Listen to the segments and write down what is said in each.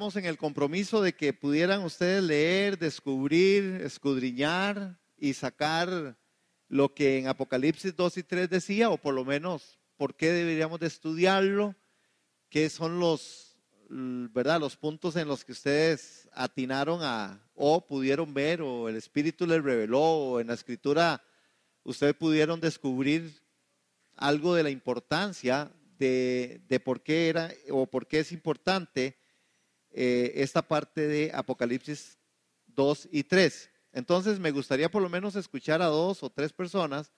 estamos en el compromiso de que pudieran ustedes leer, descubrir, escudriñar y sacar lo que en Apocalipsis 2 y 3 decía, o por lo menos por qué deberíamos de estudiarlo, qué son ¿verdad? Los puntos en los que ustedes atinaron o pudieron ver, o el Espíritu les reveló, o en la Escritura ustedes pudieron descubrir algo de la importancia de por qué era o por qué es importante esta parte de Apocalipsis 2 y 3. Entonces me gustaría por lo menos escuchar a 2 o 3 personas,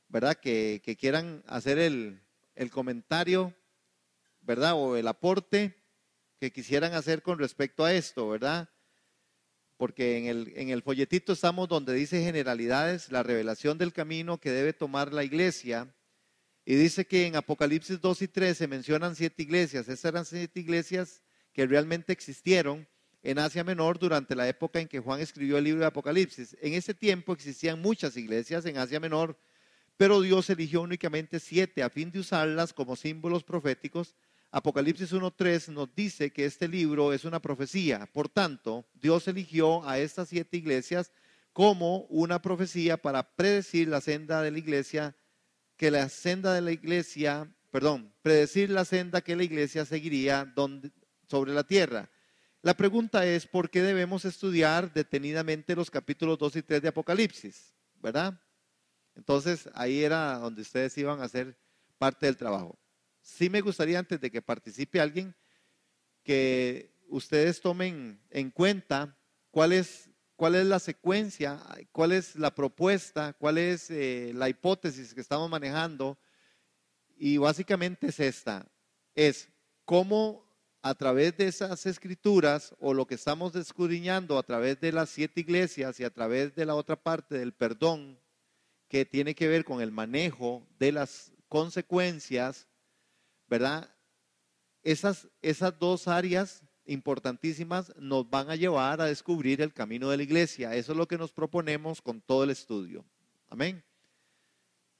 ¿verdad? Que quieran hacer el comentario, ¿verdad? O el aporte que quisieran hacer con respecto a esto, ¿verdad? Porque en el folletito estamos donde dice generalidades, la revelación del camino que debe tomar la iglesia. Y dice que en Apocalipsis 2 y 3 se mencionan 7 iglesias. Esas eran 7 iglesias que realmente existieron en Asia Menor durante la época en que Juan escribió el libro de Apocalipsis. En ese tiempo existían muchas iglesias en Asia Menor, pero Dios eligió únicamente 7 a fin de usarlas como símbolos proféticos. Apocalipsis 1:3 nos dice que este libro es una profecía. Por tanto, Dios eligió a estas 7 iglesias como una profecía para predecir la senda de la iglesia, predecir la senda que la iglesia seguiría sobre la tierra. La pregunta es, ¿por qué debemos estudiar detenidamente los capítulos 2 y 3 de Apocalipsis? ¿Verdad? Entonces, ahí era donde ustedes iban a hacer parte del trabajo. Sí me gustaría, antes de que participe alguien, que ustedes tomen en cuenta cuál es la secuencia, cuál es la propuesta, cuál es la hipótesis que estamos manejando. Y básicamente es esta, es cómo a través de esas escrituras o lo que estamos escudriñando a través de las 7 iglesias y a través de la otra parte del perdón que tiene que ver con el manejo de las consecuencias, ¿verdad? Esas 2 áreas importantísimas nos van a llevar a descubrir el camino de la iglesia. Eso es lo que nos proponemos con todo el estudio. Amén.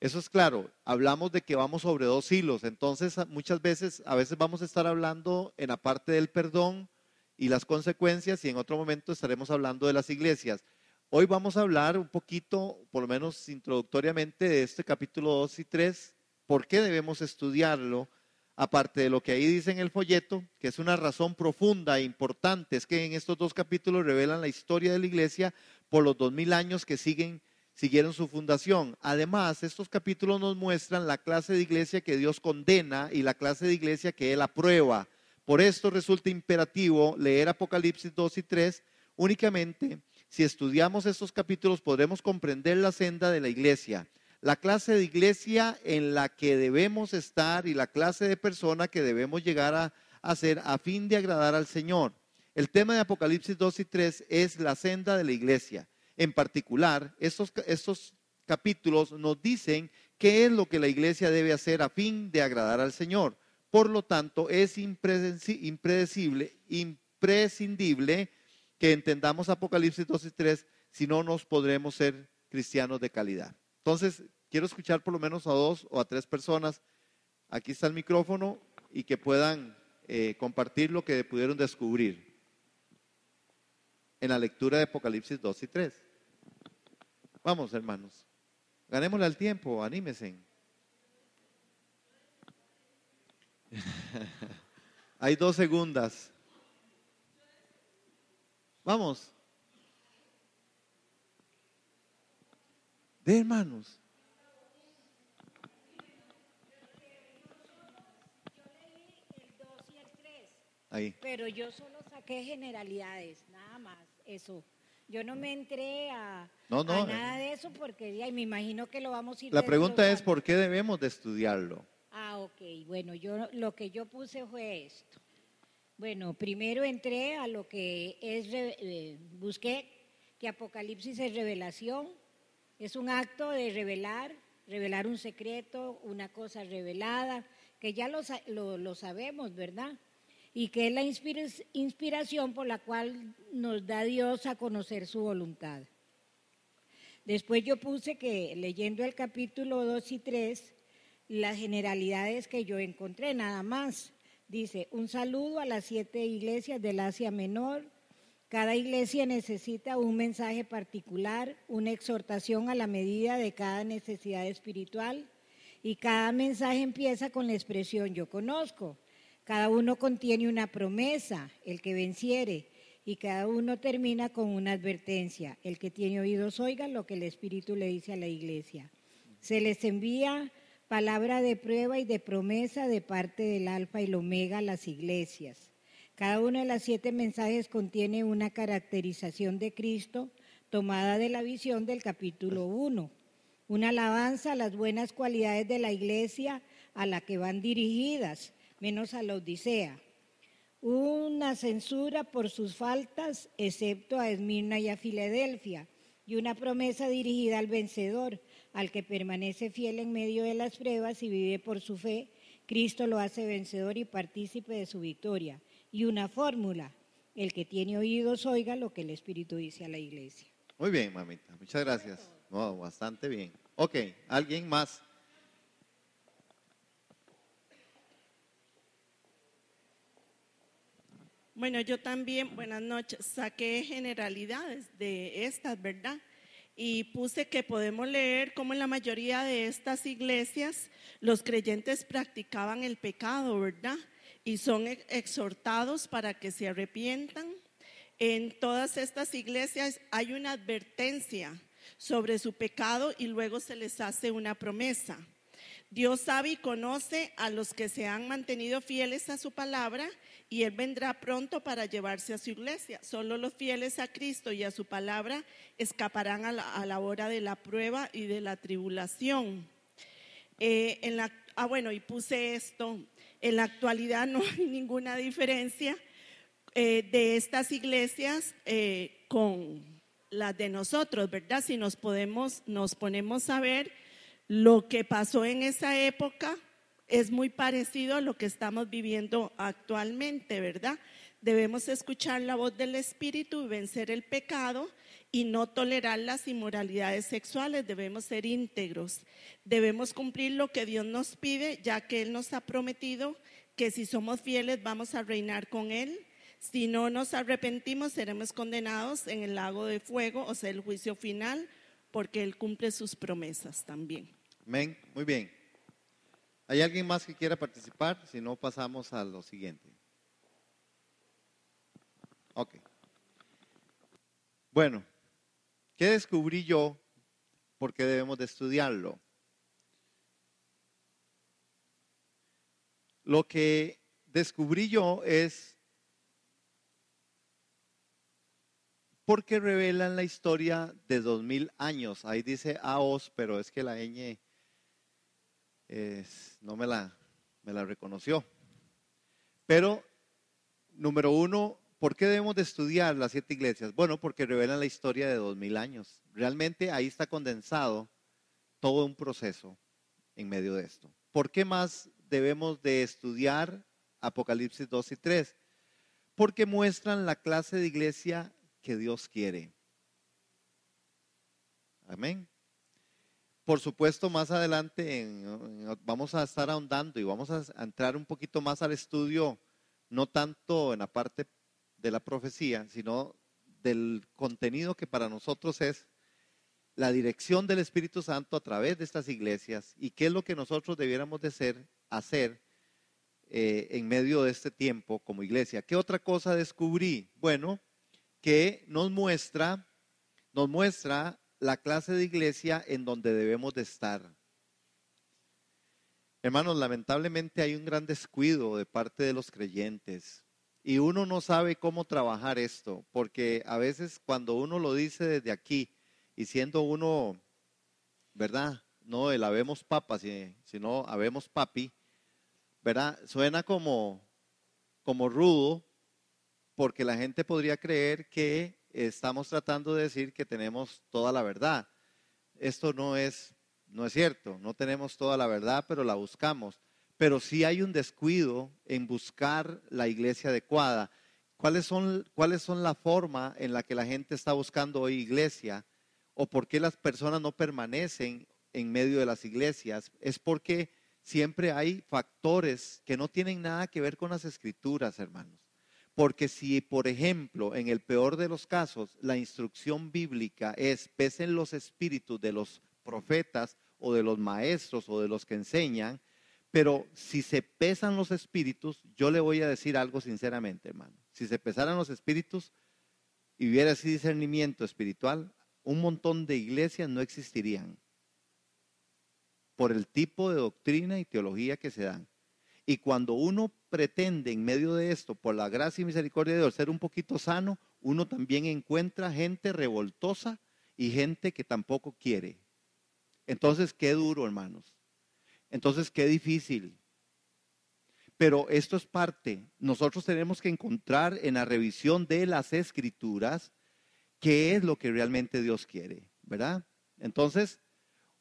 Eso es claro, hablamos de que vamos sobre 2 hilos, entonces muchas veces, a veces vamos a estar hablando en la parte del perdón y las consecuencias y en otro momento estaremos hablando de las iglesias. Hoy vamos a hablar un poquito, por lo menos introductoriamente, de este capítulo 2 y 3, por qué debemos estudiarlo, aparte de lo que ahí dice en el folleto, que es una razón profunda e importante, es que en estos 2 capítulos revelan la historia de la iglesia por los 2000 años que siguieron su fundación. Además, estos capítulos nos muestran la clase de iglesia que Dios condena y la clase de iglesia que Él aprueba. Por esto resulta imperativo leer Apocalipsis 2 y 3 únicamente. Si estudiamos estos capítulos podremos comprender la senda de la iglesia, la clase de iglesia en la que debemos estar y la clase de persona que debemos llegar a ser a fin de agradar al Señor. El tema de Apocalipsis 2 y 3 es la senda de la iglesia. En particular, estos capítulos nos dicen qué es lo que la iglesia debe hacer a fin de agradar al Señor. Por lo tanto, es imprescindible que entendamos Apocalipsis 2 y 3, si no nos podremos ser cristianos de calidad. Entonces, quiero escuchar por lo menos a 2 o a 3 personas. Aquí está el micrófono y que puedan compartir lo que pudieron descubrir en la lectura de Apocalipsis 2 y 3. Vamos, hermanos. Ganémosle al tiempo, anímense. Hay 2 segundas. Vamos. De hermanos. Ahí. Pero yo solo saqué generalidades, nada más, eso. Yo no me entré a nada de eso porque me imagino que lo vamos a ir La pregunta es, desglosando. ¿por qué debemos de estudiarlo? Ok, bueno, lo que yo puse fue esto. Bueno, primero entré a lo que es, busqué que Apocalipsis es revelación, es un acto de revelar un secreto, una cosa revelada, que ya lo sabemos, ¿verdad? Y que es la inspiración por la cual nos da Dios a conocer su voluntad. Después yo puse que leyendo el capítulo 2 y 3, las generalidades que yo encontré nada más, Dice, un saludo a las 7 iglesias del Asia Menor. Cada iglesia necesita un mensaje particular, una exhortación a la medida de cada necesidad espiritual, y cada mensaje empieza con la expresión yo conozco. Cada uno contiene una promesa, el que venciere, y cada uno termina con una advertencia. El que tiene oídos oiga lo que el Espíritu le dice a la iglesia. Se les envía palabra de prueba y de promesa de parte del Alfa y el Omega a las iglesias. Cada uno de los 7 mensajes contiene una caracterización de Cristo tomada de la visión del capítulo 1. Una alabanza a las buenas cualidades de la iglesia a la que van dirigidas, menos a la Odisea. Una censura por sus faltas, excepto a Esmirna y a Filadelfia, y una promesa dirigida al vencedor, al que permanece fiel en medio de las pruebas y vive por su fe. Cristo lo hace vencedor y partícipe de su victoria. Y una fórmula, el que tiene oídos oiga lo que el Espíritu dice a la iglesia. Muy bien, mamita, muchas gracias. No, bastante bien. Ok, ¿alguien más? Bueno, yo también, buenas noches, saqué generalidades de estas, ¿verdad? Y puse que podemos leer cómo en la mayoría de estas iglesias los creyentes practicaban el pecado, ¿verdad? Y son exhortados para que se arrepientan. En todas estas iglesias hay una advertencia sobre su pecado y luego se les hace una promesa. Dios sabe y conoce a los que se han mantenido fieles a su palabra y Él vendrá pronto para llevarse a su iglesia. Solo los fieles a Cristo y a su palabra escaparán a la hora de la prueba y de la tribulación. Y puse esto, en la actualidad no hay ninguna diferencia de estas iglesias con las de nosotros, ¿verdad? Si nos ponemos a ver lo que pasó en esa época, es muy parecido a lo que estamos viviendo actualmente, ¿verdad? Debemos escuchar la voz del Espíritu y vencer el pecado y no tolerar las inmoralidades sexuales. Debemos ser íntegros, debemos cumplir lo que Dios nos pide, ya que Él nos ha prometido que si somos fieles vamos a reinar con Él. Si no nos arrepentimos, seremos condenados en el lago de fuego, o sea, el juicio final, porque Él cumple sus promesas también. Amén, muy bien. ¿Hay alguien más que quiera participar? Si no, pasamos a lo siguiente. Ok. Bueno, ¿qué descubrí yo? ¿Por qué debemos de estudiarlo? Lo que descubrí yo es porque revelan la historia de 2000 años. Ahí dice Aos, pero es que la ñ no me la reconoció. Pero, número uno, ¿por qué debemos de estudiar las 7 iglesias? Bueno, porque revelan la historia de 2000 años. Realmente ahí está condensado todo un proceso en medio de esto. ¿Por qué más debemos de estudiar Apocalipsis 2 y 3? Porque muestran la clase de iglesia que Dios quiere. Amén. Por supuesto, más adelante vamos a estar ahondando y vamos a entrar un poquito más al estudio, no tanto en la parte de la profecía, sino del contenido que para nosotros es la dirección del Espíritu Santo a través de estas iglesias y qué es lo que nosotros debiéramos de hacer en medio de este tiempo como iglesia. ¿Qué otra cosa descubrí? Bueno, que nos muestra la clase de iglesia en donde debemos de estar. Hermanos, lamentablemente hay un gran descuido de parte de los creyentes y uno no sabe cómo trabajar esto, porque a veces cuando uno lo dice desde aquí y siendo uno, ¿verdad? No el habemos papa, sino habemos papi, ¿verdad? Suena como rudo, porque la gente podría creer que estamos tratando de decir que tenemos toda la verdad. Esto no es cierto, no tenemos toda la verdad, pero la buscamos. Pero sí hay un descuido en buscar la iglesia adecuada. ¿Cuáles son la forma en la que la gente está buscando hoy iglesia? ¿O por qué las personas no permanecen en medio de las iglesias? Es porque siempre hay factores que no tienen nada que ver con las escrituras, hermanos. Porque si, por ejemplo, en el peor de los casos, la instrucción bíblica es pesen los espíritus de los profetas o de los maestros o de los que enseñan, pero si se pesan los espíritus, yo le voy a decir algo sinceramente, hermano. Si se pesaran los espíritus y hubiera ese discernimiento espiritual, un montón de iglesias no existirían por el tipo de doctrina y teología que se dan. Y cuando uno pretende en medio de esto, por la gracia y misericordia de Dios, ser un poquito sano, uno también encuentra gente revoltosa y gente que tampoco quiere. Entonces, qué duro, hermanos. Entonces, qué difícil. Pero esto es parte. Nosotros tenemos que encontrar en la revisión de las Escrituras qué es lo que realmente Dios quiere, ¿verdad? Entonces,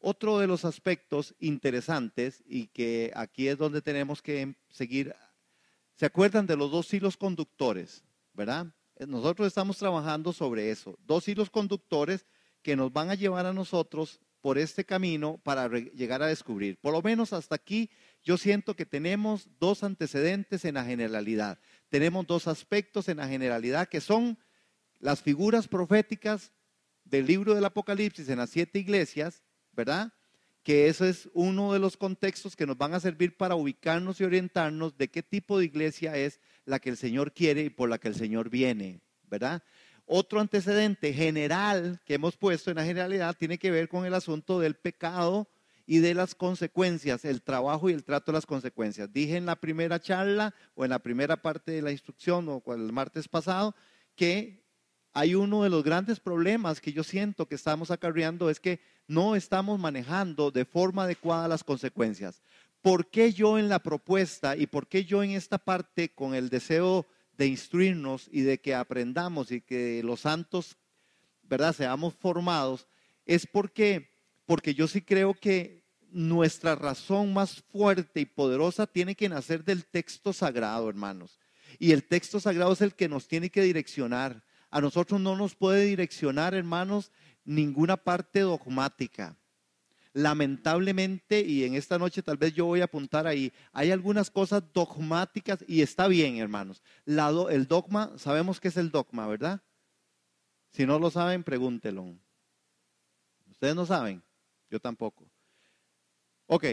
otro de los aspectos interesantes y que aquí es donde tenemos que seguir, ¿se acuerdan de los 2 hilos conductores? ¿Verdad? Nosotros estamos trabajando sobre eso, 2 hilos conductores que nos van a llevar a nosotros por este camino para llegar a descubrir. Por lo menos hasta aquí yo siento que tenemos 2 antecedentes en la generalidad. Tenemos 2 aspectos en la generalidad que son las figuras proféticas del libro del Apocalipsis en las 7 iglesias, ¿verdad? Que eso es uno de los contextos que nos van a servir para ubicarnos y orientarnos de qué tipo de iglesia es la que el Señor quiere y por la que el Señor viene, ¿verdad? Otro antecedente general que hemos puesto en la generalidad tiene que ver con el asunto del pecado y de las consecuencias, el trabajo y el trato de las consecuencias. Dije en la primera charla o en la primera parte de la instrucción o el martes pasado que hay uno de los grandes problemas que yo siento que estamos acarreando es que no estamos manejando de forma adecuada las consecuencias. ¿Por qué yo en la propuesta y por qué yo en esta parte con el deseo de instruirnos y de que aprendamos y que los santos, ¿verdad?, seamos formados? Es porque yo sí creo que nuestra razón más fuerte y poderosa tiene que nacer del texto sagrado, hermanos. Y el texto sagrado es el que nos tiene que direccionar. A nosotros no nos puede direccionar, hermanos, ninguna parte dogmática. Lamentablemente, y en esta noche tal vez yo voy a apuntar ahí, hay algunas cosas dogmáticas y está bien, hermanos. El dogma, sabemos qué es el dogma, ¿verdad? Si no lo saben, pregúntelo. ¿Ustedes no saben? Yo tampoco. Ok,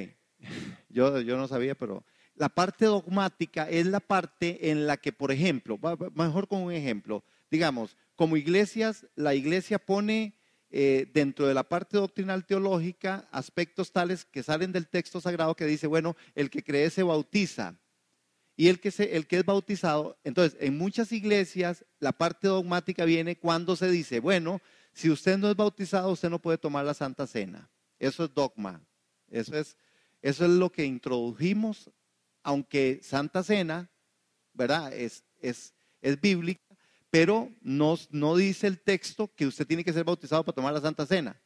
yo no sabía, pero la parte dogmática es la parte en la que, por ejemplo, mejor con un ejemplo, digamos, como iglesias, la iglesia pone dentro de la parte doctrinal teológica aspectos tales que salen del texto sagrado que dice, bueno, el que cree se bautiza y el que es bautizado. Entonces, en muchas iglesias la parte dogmática viene cuando se dice, bueno, si usted no es bautizado, usted no puede tomar la Santa Cena. Eso es dogma. Eso es lo que introdujimos, aunque Santa Cena, ¿verdad? Es bíblica, pero no dice el texto que usted tiene que ser bautizado para tomar la Santa Cena.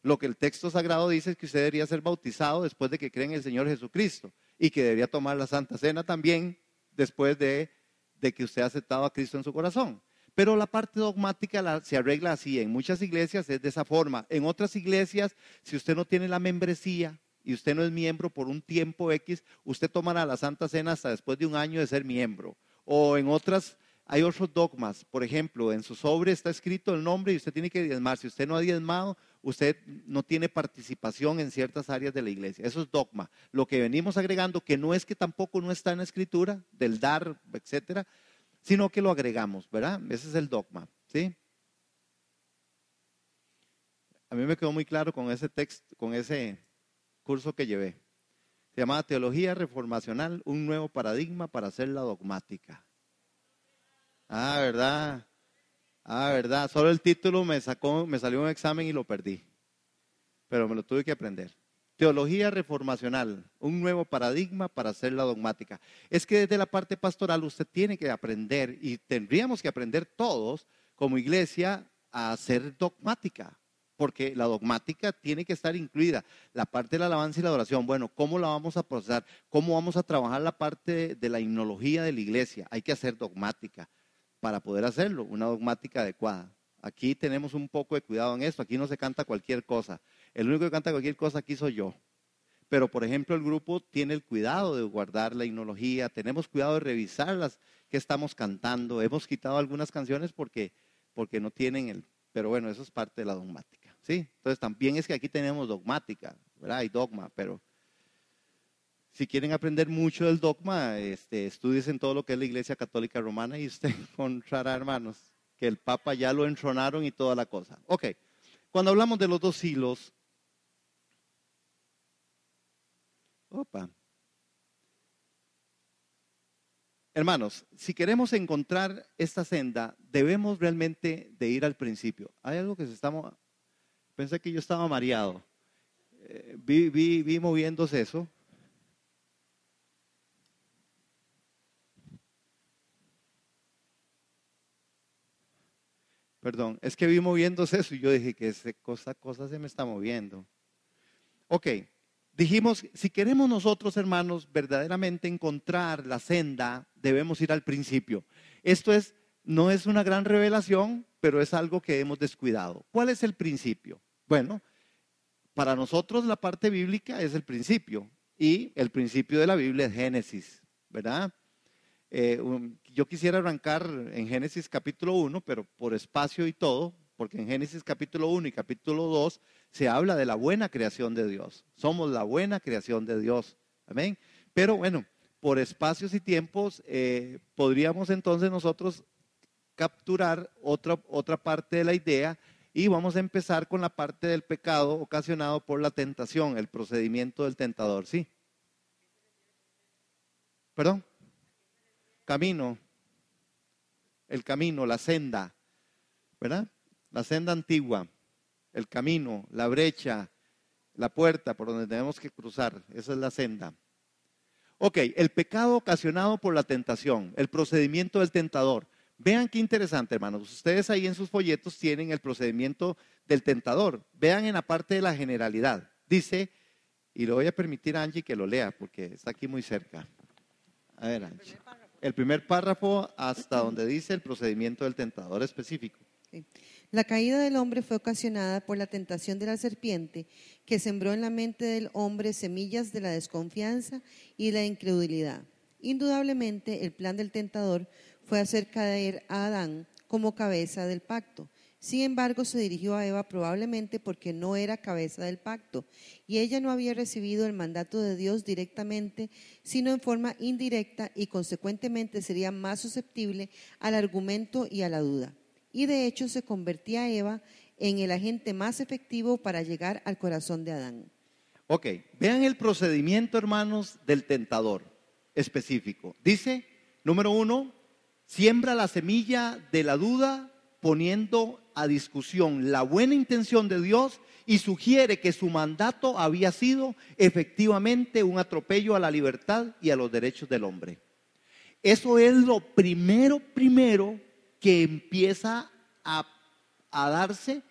Lo que el texto sagrado dice es que usted debería ser bautizado después de que cree en el Señor Jesucristo y que debería tomar la Santa Cena también después de que usted ha aceptado a Cristo en su corazón. Pero la parte dogmática se arregla así. En muchas iglesias es de esa forma. En otras iglesias, si usted no tiene la membresía y usted no es miembro por un tiempo X, usted tomará la Santa Cena hasta después de un año de ser miembro. O en otras, hay otros dogmas. Por ejemplo, en su sobre está escrito el nombre y usted tiene que diezmar. Si usted no ha diezmado, usted no tiene participación en ciertas áreas de la iglesia. Eso es dogma. Lo que venimos agregando, que no es que tampoco no está en la escritura, del dar, etcétera, sino que lo agregamos, ¿verdad? Ese es el dogma, ¿sí? A mí me quedó muy claro con ese texto, con ese curso que llevé. Se llamaba Teología Reformacional, un nuevo paradigma para hacerla dogmática. ¿Verdad? ¿Verdad? Solo el título me salió un examen y lo perdí. Pero me lo tuve que aprender. Teología reformacional, un nuevo paradigma para hacerla dogmática. Es que desde la parte pastoral usted tiene que aprender, y tendríamos que aprender todos como iglesia a ser dogmática, porque la dogmática tiene que estar incluida. La parte de la alabanza y la adoración, bueno, ¿cómo la vamos a procesar? ¿Cómo vamos a trabajar la parte de la himnología de la iglesia? Hay que hacer dogmática para poder hacerlo, una dogmática adecuada. Aquí tenemos un poco de cuidado en esto, aquí no se canta cualquier cosa. El único que canta cualquier cosa aquí soy yo. Pero, por ejemplo, el grupo tiene el cuidado de guardar la himnología, tenemos cuidado de revisar las que estamos cantando. Hemos quitado algunas canciones porque no tienen el... Pero bueno, eso es parte de la dogmática, ¿sí? Entonces, también es que aquí tenemos dogmática, ¿verdad? Hay dogma, pero si quieren aprender mucho del dogma, estudies en todo lo que es la Iglesia Católica Romana y usted encontrará, hermanos, que el Papa ya lo entronaron y toda la cosa. Ok, cuando hablamos de los 2 hilos, hermanos, si queremos encontrar esta senda, debemos realmente de ir al principio. Hay algo que pensé que yo estaba mareado. Vi moviéndose eso. Perdón, es que vi moviéndose eso y yo dije que esa cosa se me está moviendo. Ok, dijimos, si queremos nosotros, hermanos, verdaderamente encontrar la senda, debemos ir al principio. Esto no es una gran revelación, pero es algo que hemos descuidado. ¿Cuál es el principio? Bueno, para nosotros la parte bíblica es el principio y el principio de la Biblia es Génesis, ¿verdad? Yo quisiera arrancar en Génesis capítulo 1, pero por espacio y todo, porque en Génesis capítulo 1 y capítulo 2 se habla de la buena creación de Dios. Somos la buena creación de Dios. Amén. Pero bueno, por espacios y tiempos podríamos entonces nosotros capturar otra parte de la idea y vamos a empezar con la parte del pecado ocasionado por la tentación, el procedimiento del tentador. ¿Sí? ¿Perdón? Camino, el camino, la senda, ¿verdad? La senda antigua, el camino, la brecha, la puerta por donde tenemos que cruzar, esa es la senda. Ok, el pecado ocasionado por la tentación, el procedimiento del tentador. Vean qué interesante, hermanos. Ustedes ahí en sus folletos tienen el procedimiento del tentador. Vean en la parte de la generalidad. Dice, y le voy a permitir a Angie que lo lea porque está aquí muy cerca. A ver, Angie. El primer párrafo hasta donde dice el procedimiento del tentador específico. La caída del hombre fue ocasionada por la tentación de la serpiente, que sembró en la mente del hombre semillas de la desconfianza y la incredulidad. Indudablemente, el plan del tentador fue hacer caer a Adán como cabeza del pacto. Sin embargo, se dirigió a Eva probablemente porque no era cabeza del pacto y ella no había recibido el mandato de Dios directamente, sino en forma indirecta y consecuentemente sería más susceptible al argumento y a la duda. Y de hecho se convertía a Eva en el agente más efectivo para llegar al corazón de Adán. Ok, vean el procedimiento, hermanos, del tentador específico. Dice, número 1, siembra la semilla de la duda poniendo a discusión la buena intención de Dios y sugiere que su mandato había sido efectivamente un atropello a la libertad y a los derechos del hombre. Eso es lo primero que empieza a darse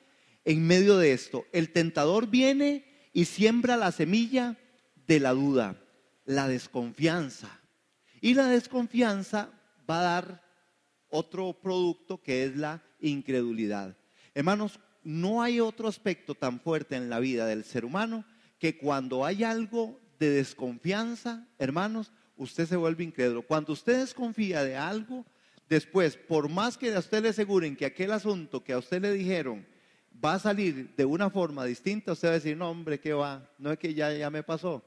en medio de esto. El tentador viene y siembra la semilla de la duda, la desconfianza. Y la desconfianza va a dar otro producto que es la incredulidad. Hermanos, no hay otro aspecto tan fuerte en la vida del ser humano que cuando hay algo de desconfianza, hermanos, usted se vuelve incrédulo. Cuando usted desconfía de algo, después, por más que a usted le aseguren que aquel asunto que a usted le dijeron va a salir de una forma distinta, usted va a decir, no hombre, ¿qué va? No es que ya me pasó.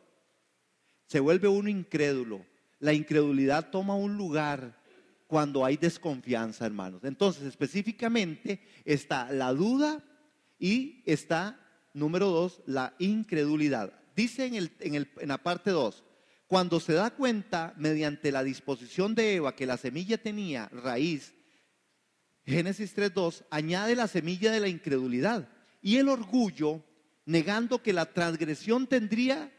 Se vuelve uno incrédulo. La incredulidad toma un lugar cuando hay desconfianza, hermanos. Entonces, específicamente está la duda y está, número 2, la incredulidad. Dice en la parte 2, cuando se da cuenta mediante la disposición de Eva que la semilla tenía raíz, Génesis 3:2, añade la semilla de la incredulidad y el orgullo, negando que la transgresión tendría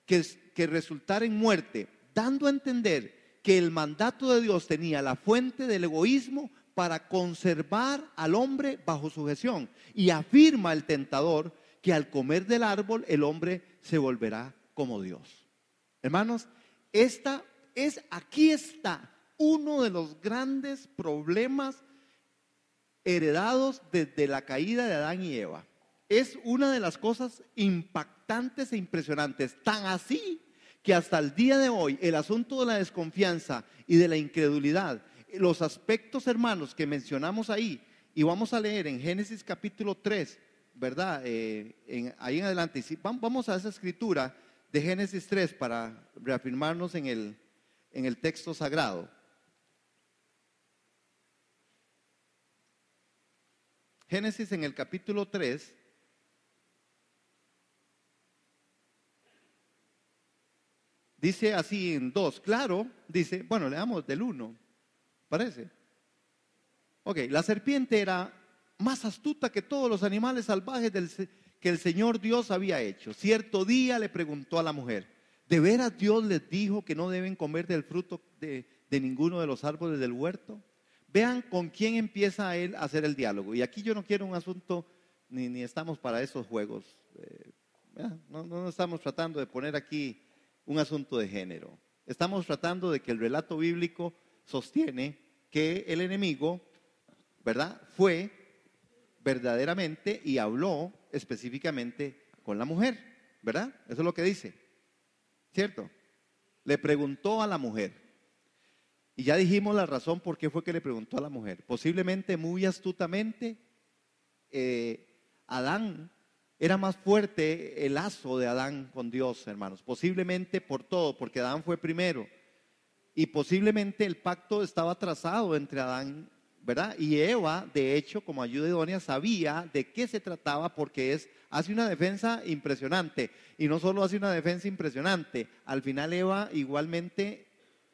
que resultar en muerte, dando a entender que el mandato de Dios tenía la fuente del egoísmo para conservar al hombre bajo sujeción. Y afirma el tentador que al comer del árbol el hombre se volverá como Dios. Hermanos, aquí está uno de los grandes problemas heredados desde la caída de Adán y Eva. es una de las cosas impactantes e impresionantes, tan así que hasta el día de hoy el asunto de la desconfianza y de la incredulidad, los aspectos, hermanos, que mencionamos ahí, y vamos a leer en Génesis capítulo 3, ¿verdad? Ahí en adelante, vamos a esa escritura de Génesis 3 para reafirmarnos en el texto sagrado. Génesis en el capítulo 3. Dice así en 2, claro, dice, bueno, leamos del 1, parece. Ok, la serpiente era más astuta que todos los animales salvajes que el Señor Dios había hecho. Cierto día le preguntó a la mujer, ¿de veras Dios les dijo que no deben comer del fruto de ninguno de los árboles del huerto? Vean con quién empieza él a hacer el diálogo. Y aquí yo no quiero un asunto, ni estamos para esos juegos. No estamos tratando de poner aquí un asunto de género. Estamos tratando de que el relato bíblico sostiene que el enemigo, ¿verdad?, fue verdaderamente y habló específicamente con la mujer, ¿verdad? Eso es lo que dice, ¿cierto? Le preguntó a la mujer. Y ya dijimos la razón por qué fue que le preguntó a la mujer. Posiblemente muy astutamente, Adán, era más fuerte el lazo de Adán con Dios, hermanos. Posiblemente por todo, porque Adán fue primero. Y posiblemente el pacto estaba trazado entre Adán, ¿verdad? Y Eva, de hecho, como ayuda idónea, sabía de qué se trataba porque hace una defensa impresionante. Y no solo hace una defensa impresionante, al final Eva igualmente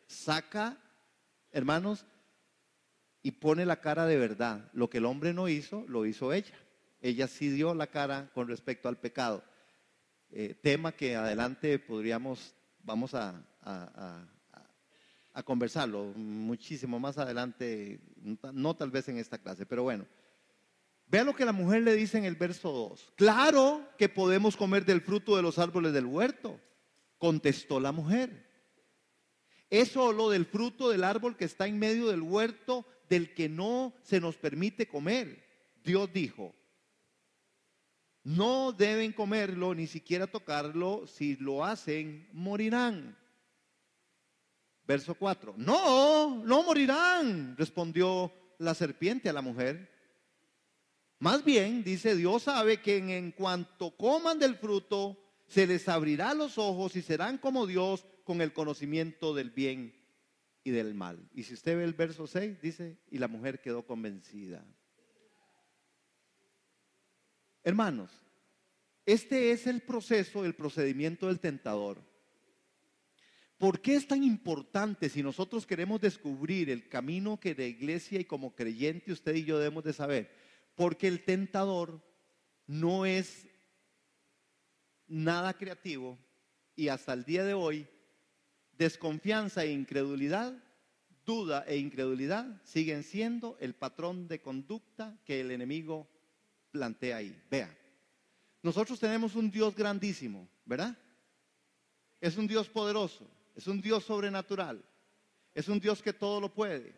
saca, hermanos, y pone la cara de verdad. Lo que el hombre no hizo, lo hizo ella. Ella sí dio la cara con respecto al pecado. Tema que adelante vamos a conversarlo muchísimo más adelante, no tal vez en esta clase, pero bueno. Vea lo que la mujer le dice en el verso 2. Claro que podemos comer del fruto de los árboles del huerto, contestó la mujer. Es solo del fruto del árbol que está en medio del huerto del que no se nos permite comer. Dios dijo, no deben comerlo ni siquiera tocarlo, si lo hacen morirán. Verso 4, no morirán, respondió la serpiente a la mujer. Más bien, dice, Dios sabe que en cuanto coman del fruto, se les abrirá los ojos y serán como Dios con el conocimiento del bien y del mal. Y si usted ve el verso 6, dice, y la mujer quedó convencida. Hermanos, este es el proceso, el procedimiento del tentador. ¿Por qué es tan importante si nosotros queremos descubrir el camino que de iglesia y como creyente usted y yo debemos de saber? Porque el tentador no es nada creativo y hasta el día de hoy desconfianza e incredulidad, duda e incredulidad siguen siendo el patrón de conducta que el enemigo plantea ahí. Vea, nosotros tenemos un Dios grandísimo, ¿verdad? Es un Dios poderoso, es un Dios sobrenatural, es un Dios que todo lo puede.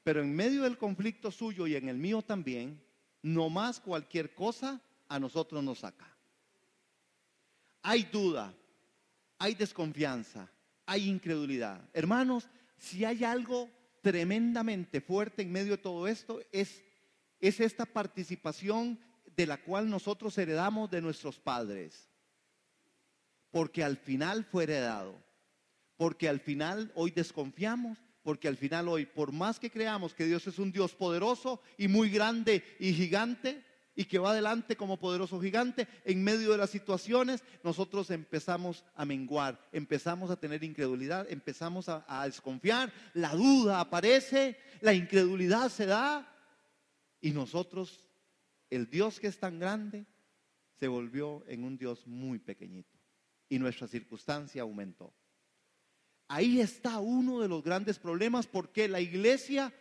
Pero en medio del conflicto suyo y en el mío también, no más cualquier cosa a nosotros nos saca. Hay duda, hay desconfianza, hay incredulidad. Hermanos, si hay algo tremendamente fuerte en medio de todo esto, es esta participación de la cual nosotros heredamos de nuestros padres. Porque al final fue heredado. Porque al final hoy desconfiamos. Porque al final hoy, por más que creamos que Dios es un Dios poderoso y muy grande y gigante, y que va adelante como poderoso gigante, en medio de las situaciones, nosotros empezamos a menguar, empezamos a tener incredulidad, empezamos a desconfiar, la duda aparece, la incredulidad se da, y nosotros, el Dios que es tan grande, se volvió en un Dios muy pequeñito, y nuestra circunstancia aumentó. Ahí está uno de los grandes problemas, porque la iglesia,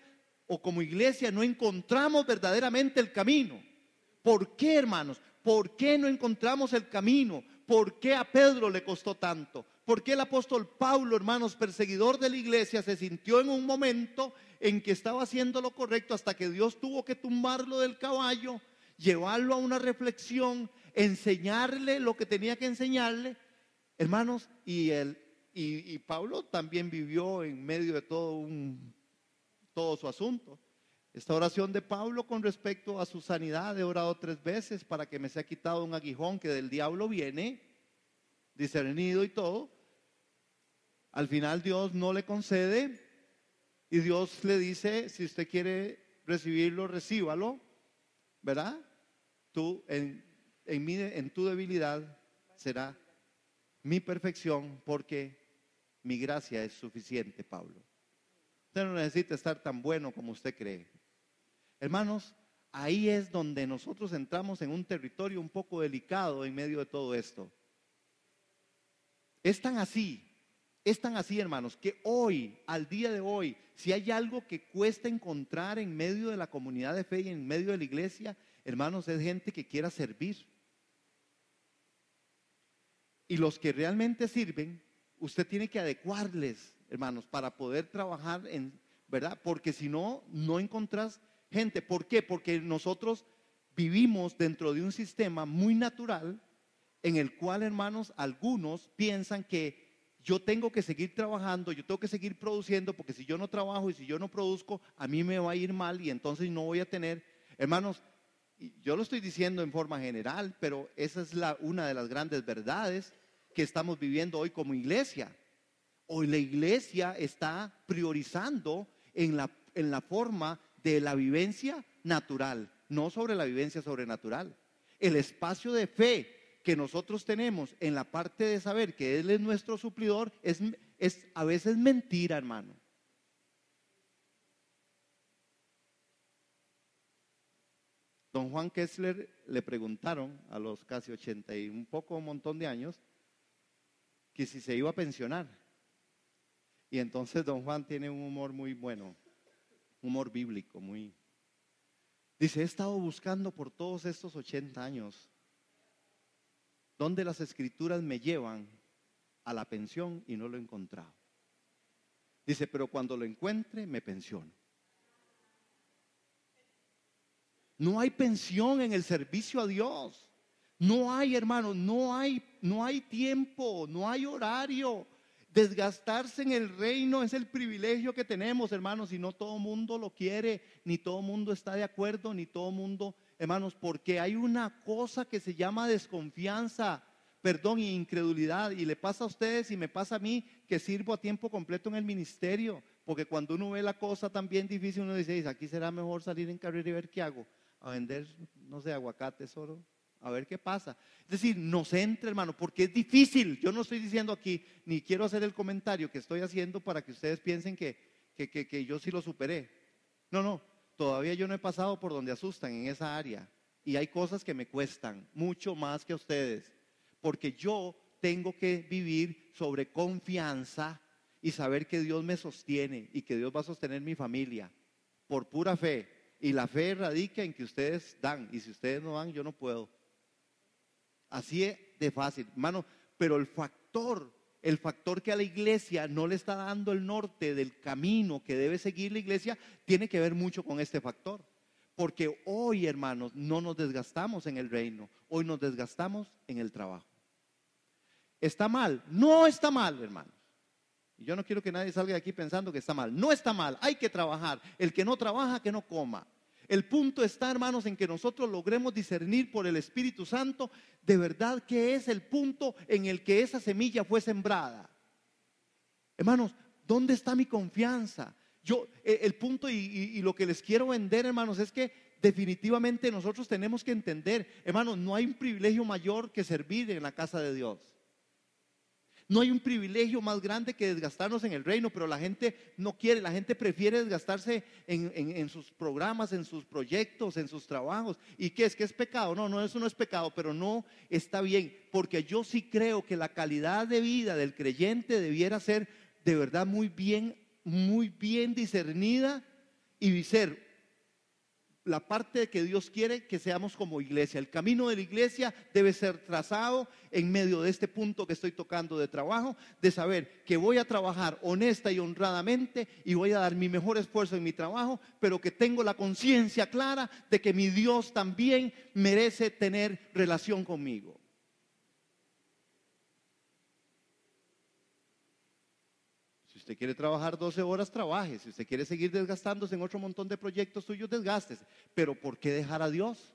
o como iglesia, no encontramos verdaderamente el camino. ¿Por qué, hermanos? ¿Por qué no encontramos el camino? ¿Por qué a Pedro le costó tanto? ¿Por qué el apóstol Pablo, hermanos, perseguidor de la iglesia, se sintió en un momento en que estaba haciendo lo correcto hasta que Dios tuvo que tumbarlo del caballo? llevarlo a una reflexión, enseñarle lo que tenía que enseñarle, hermanos, y Pablo también vivió en medio de todo su asunto. Esta oración de Pablo con respecto a su sanidad: he orado 3 veces para que me sea quitado un aguijón que del diablo viene, discernido y todo. Al final Dios no le concede y Dios le dice: si usted quiere recibirlo, recíbalo, ¿verdad? Tú en tu debilidad será mi perfección, porque mi gracia es suficiente, Pablo. Usted no necesita estar tan bueno como usted cree. Hermanos, ahí es donde nosotros entramos en un territorio un poco delicado en medio de todo esto. Es tan así, hermanos, que hoy, al día de hoy, si hay algo que cuesta encontrar en medio de la comunidad de fe y en medio de la iglesia, hermanos, es gente que quiera servir. Y los que realmente sirven, usted tiene que adecuarles, hermanos, para poder trabajar ¿verdad? Porque si no, no encontrás gente. ¿Por qué? Porque nosotros vivimos dentro de un sistema muy natural en el cual, hermanos, algunos piensan que yo tengo que seguir trabajando, yo tengo que seguir produciendo, porque si yo no trabajo y si yo no produzco, a mí me va a ir mal y entonces no voy a tener. Hermanos, yo lo estoy diciendo en forma general, pero esa es una de las grandes verdades que estamos viviendo hoy como iglesia. Hoy la iglesia está priorizando en la forma de la vivencia natural, no sobre la vivencia sobrenatural. El espacio de fe que nosotros tenemos en la parte de saber que Él es nuestro suplidor es a veces mentira, hermano. Don Juan Kessler le preguntaron a los casi 80 y un montón de años que si se iba a pensionar. Y entonces don Juan tiene un humor muy bueno, humor bíblico, muy. Dice: he estado buscando por todos estos 80 años dónde las escrituras me llevan a la pensión y no lo he encontrado. Dice: pero cuando lo encuentre me pensiono. No hay pensión en el servicio a Dios. No hay, hermano, no hay tiempo, no hay horario. Desgastarse en el reino es el privilegio que tenemos, hermanos, y no todo mundo lo quiere, ni todo mundo está de acuerdo, ni todo mundo, hermanos, porque hay una cosa que se llama desconfianza, perdón, e incredulidad, y le pasa a ustedes y me pasa a mí, que sirvo a tiempo completo en el ministerio, porque cuando uno ve la cosa tan bien difícil, uno dice: aquí será mejor salir en carrera y ver qué hago, a vender, no sé, aguacates, oro, a ver qué pasa. Es decir, nos entra, hermano, porque es difícil. Yo no estoy diciendo aquí, ni quiero hacer el comentario que estoy haciendo para que ustedes piensen que yo sí lo superé. No, todavía yo no he pasado por donde asustan en esa área, y hay cosas que me cuestan mucho más que a ustedes, porque yo tengo que vivir sobre confianza y saber que Dios me sostiene y que Dios va a sostener mi familia por pura fe. Y la fe radica en que ustedes dan, y si ustedes no dan, yo no puedo. Así es de fácil, hermano. Pero el factor que a la iglesia no le está dando el norte del camino que debe seguir la iglesia, tiene que ver mucho con este factor. Porque hoy, hermanos, no nos desgastamos en el reino, hoy nos desgastamos en el trabajo. ¿Está mal? No está mal, hermanos. Y yo no quiero que nadie salga de aquí pensando que está mal. No está mal, hay que trabajar. El que no trabaja, que no coma. El punto está, hermanos, en que nosotros logremos discernir por el Espíritu Santo de verdad que es el punto en el que esa semilla fue sembrada. Hermanos, ¿dónde está mi confianza? El punto y lo que les quiero vender, hermanos, es que definitivamente nosotros tenemos que entender, hermanos, no hay un privilegio mayor que servir en la casa de Dios. No hay un privilegio más grande que desgastarnos en el reino, pero la gente no quiere, la gente prefiere desgastarse en sus programas, en sus proyectos, en sus trabajos. ¿Y qué es? ¿Que es pecado? No, eso no es pecado, pero no está bien, porque yo sí creo que la calidad de vida del creyente debiera ser de verdad muy bien discernida y ser la parte de que Dios quiere que seamos como iglesia. El camino de la iglesia debe ser trazado en medio de este punto que estoy tocando de trabajo, de saber que voy a trabajar honesta y honradamente y voy a dar mi mejor esfuerzo en mi trabajo, pero que tengo la conciencia clara de que mi Dios también merece tener relación conmigo. Si usted quiere trabajar 12 horas, trabaje. Si usted quiere seguir desgastándose en otro montón de proyectos suyos, desgástese. Pero ¿por qué dejar a Dios?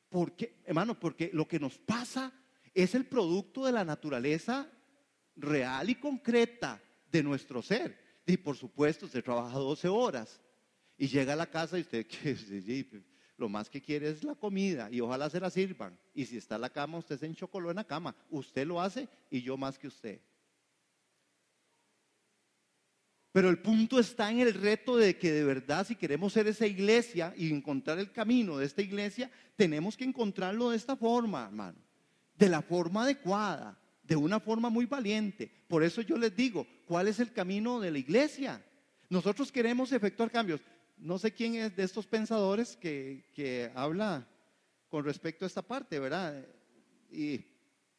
¿Por qué, hermano? Porque lo que nos pasa es el producto de la naturaleza real y concreta de nuestro ser. Y por supuesto, usted trabaja 12 horas y llega a la casa y usted lo más que quiere es la comida y ojalá se la sirvan. Y si está en la cama, usted se enchocoló en la cama. Usted lo hace y yo más que usted. Pero el punto está en el reto de que de verdad, si queremos ser esa iglesia y encontrar el camino de esta iglesia, tenemos que encontrarlo de esta forma, hermano, de la forma adecuada, de una forma muy valiente. Por eso yo les digo, ¿cuál es el camino de la iglesia? Nosotros queremos efectuar cambios. No sé quién es de estos pensadores que habla con respecto a esta parte, ¿verdad? Y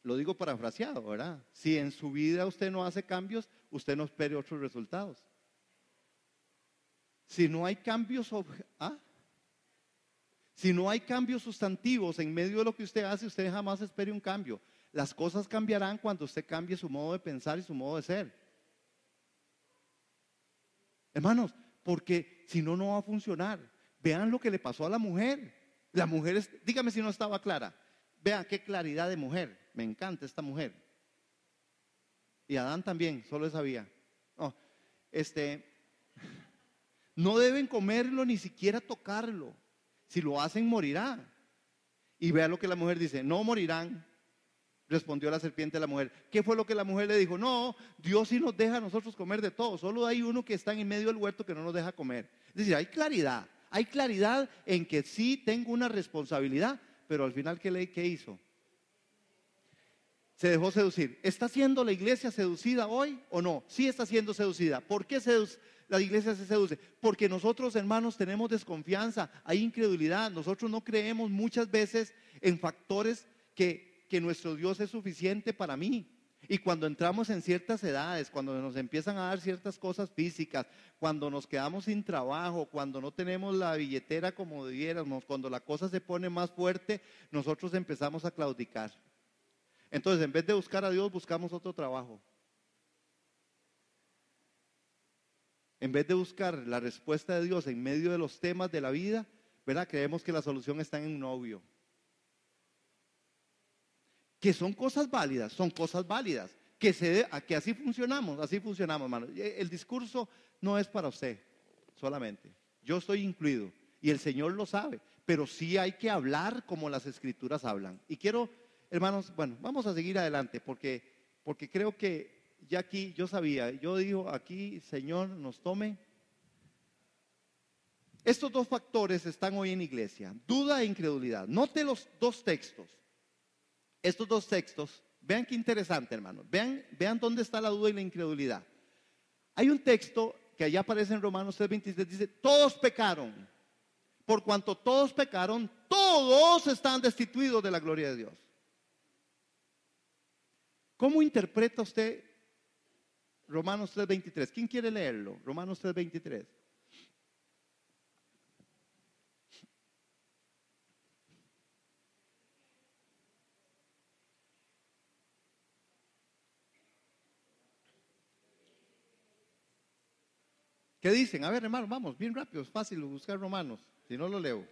lo digo parafraseado, ¿verdad? Si en su vida usted no hace cambios, usted no espere otros resultados. Si no hay cambios, si no hay cambios sustantivos en medio de lo que usted hace, usted jamás espere un cambio. Las cosas cambiarán cuando usted cambie su modo de pensar y su modo de ser. Hermanos, porque si no, no va a funcionar. Vean lo que le pasó a la mujer. La mujer, dígame si no estaba clara. Vean qué claridad de mujer. Me encanta esta mujer. Y Adán también, solo sabía. No deben comerlo ni siquiera tocarlo. Si lo hacen, morirá. Y vea lo que la mujer dice: no morirán. Respondió la serpiente a la mujer. ¿Qué fue lo que la mujer le dijo? No, Dios sí nos deja a nosotros comer de todo. Solo hay uno que está en medio del huerto que no nos deja comer. Es decir, hay claridad. Hay claridad en que sí tengo una responsabilidad. Pero al final, ¿qué hizo? Se dejó seducir. ¿Está siendo la iglesia seducida hoy o no? Sí está siendo seducida. ¿Por qué la iglesia se seduce? Porque nosotros, hermanos, tenemos desconfianza, hay incredulidad. Nosotros no creemos muchas veces en factores que nuestro Dios es suficiente para mí. Y cuando entramos en ciertas edades, cuando nos empiezan a dar ciertas cosas físicas, cuando nos quedamos sin trabajo, cuando no tenemos la billetera como debiéramos, cuando la cosa se pone más fuerte, nosotros empezamos a claudicar. Entonces, en vez de buscar a Dios, buscamos otro trabajo. En vez de buscar la respuesta de Dios en medio de los temas de la vida, ¿verdad? Creemos que la solución está en un novio. Que son cosas válidas, son cosas válidas. Que así funcionamos, hermano. El discurso no es para usted solamente. Yo estoy incluido y el Señor lo sabe, pero sí hay que hablar como las Escrituras hablan. Y quiero, hermanos, bueno, vamos a seguir adelante porque creo que ya aquí yo digo aquí, Señor, nos tome. Estos dos factores están hoy en iglesia: duda e incredulidad. Note los dos textos. Estos dos textos, vean qué interesante, hermanos. Vean dónde está la duda y la incredulidad. Hay un texto que allá aparece en Romanos 3:23, dice: todos pecaron. Por cuanto todos pecaron, todos están destituidos de la gloria de Dios. ¿Cómo interpreta usted Romanos 3:23? ¿Quién quiere leerlo? Romanos 3:23. ¿Qué dicen? A ver, hermano, vamos, bien rápido, es fácil buscar Romanos, si no lo leo.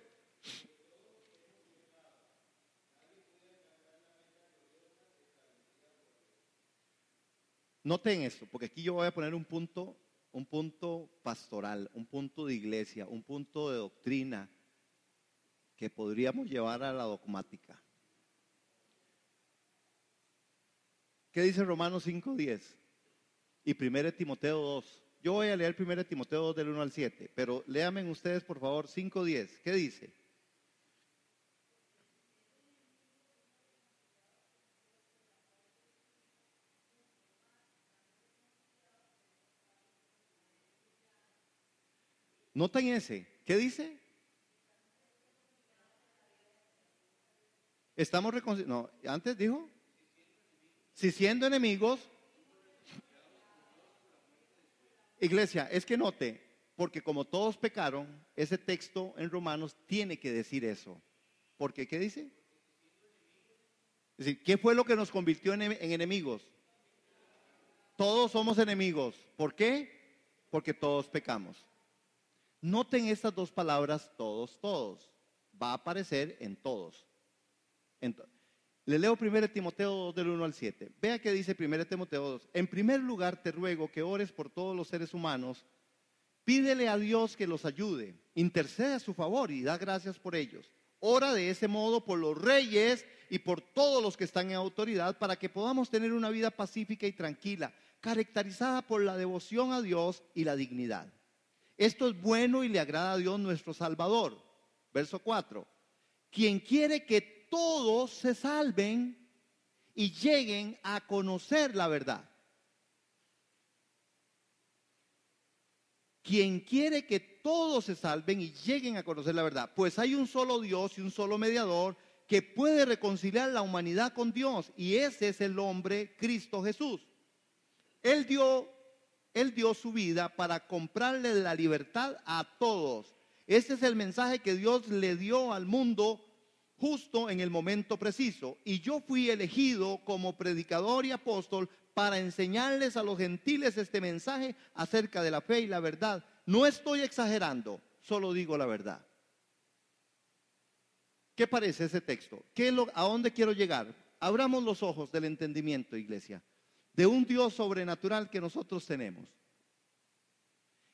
Noten esto, porque aquí yo voy a poner un punto pastoral, un punto de iglesia, un punto de doctrina que podríamos llevar a la dogmática. ¿Qué dice Romanos 5:10? Y 1 Timoteo 2. Yo voy a leer 1 Timoteo 2 del 1 al 7, pero léanme ustedes por favor 5:10. ¿Qué dice? Noten ese. ¿Qué dice? Estamos reconciliados. No, antes dijo, si siendo enemigos, iglesia, es que note, porque como todos pecaron, ese texto en Romanos tiene que decir eso. Porque, ¿qué dice? Es decir, ¿qué fue lo que nos convirtió en enemigos? Todos somos enemigos. ¿Por qué? Porque todos pecamos. Noten estas dos palabras, todos, todos. Va a aparecer en todos. Le leo 1 Timoteo 2 del 1 al 7. Vea que dice 1 Timoteo 2. En primer lugar te ruego que ores por todos los seres humanos. Pídele a Dios que los ayude. Intercede a su favor y da gracias por ellos. Ora de ese modo por los reyes y por todos los que están en autoridad para que podamos tener una vida pacífica y tranquila, caracterizada por la devoción a Dios y la dignidad. Esto es bueno y le agrada a Dios nuestro Salvador. Verso 4. Quien quiere que todos se salven y lleguen a conocer la verdad. Quien quiere que todos se salven y lleguen a conocer la verdad. Pues hay un solo Dios y un solo mediador que puede reconciliar la humanidad con Dios. Y ese es el hombre Cristo Jesús. Él dio su vida para comprarle la libertad a todos. Ese es el mensaje que Dios le dio al mundo justo en el momento preciso. Y yo fui elegido como predicador y apóstol para enseñarles a los gentiles este mensaje acerca de la fe y la verdad. No estoy exagerando, solo digo la verdad. ¿Qué parece ese texto? ¿A dónde quiero llegar? Abramos los ojos del entendimiento, iglesia, de un Dios sobrenatural que nosotros tenemos.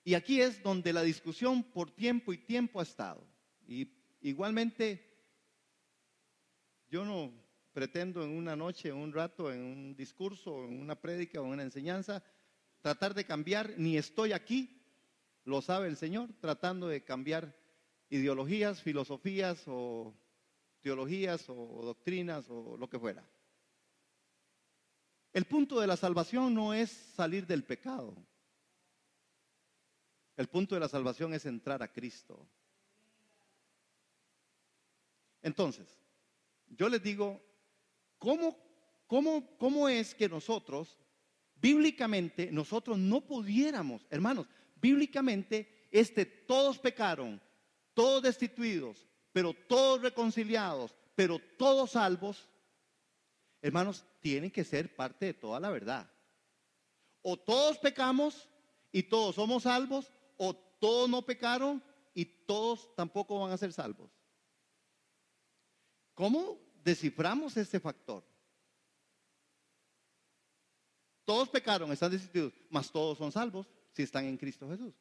Y aquí es donde la discusión por tiempo y tiempo ha estado. Y igualmente, yo no pretendo en una noche, en un rato, en un discurso, en una prédica o en una enseñanza, tratar de cambiar, ni estoy aquí, lo sabe el Señor, tratando de cambiar ideologías, filosofías o teologías o doctrinas o lo que fuera. El punto de la salvación no es salir del pecado. El punto de la salvación es entrar a Cristo. Entonces, yo les digo, ¿cómo es que nosotros, bíblicamente, nosotros no pudiéramos, hermanos, bíblicamente, todos pecaron, todos destituidos, pero todos reconciliados, pero todos salvos, hermanos, tienen que ser parte de toda la verdad. O todos pecamos y todos somos salvos, o todos no pecaron y todos tampoco van a ser salvos. ¿Cómo desciframos este factor? Todos pecaron, están destituidos, mas todos son salvos si están en Cristo Jesús.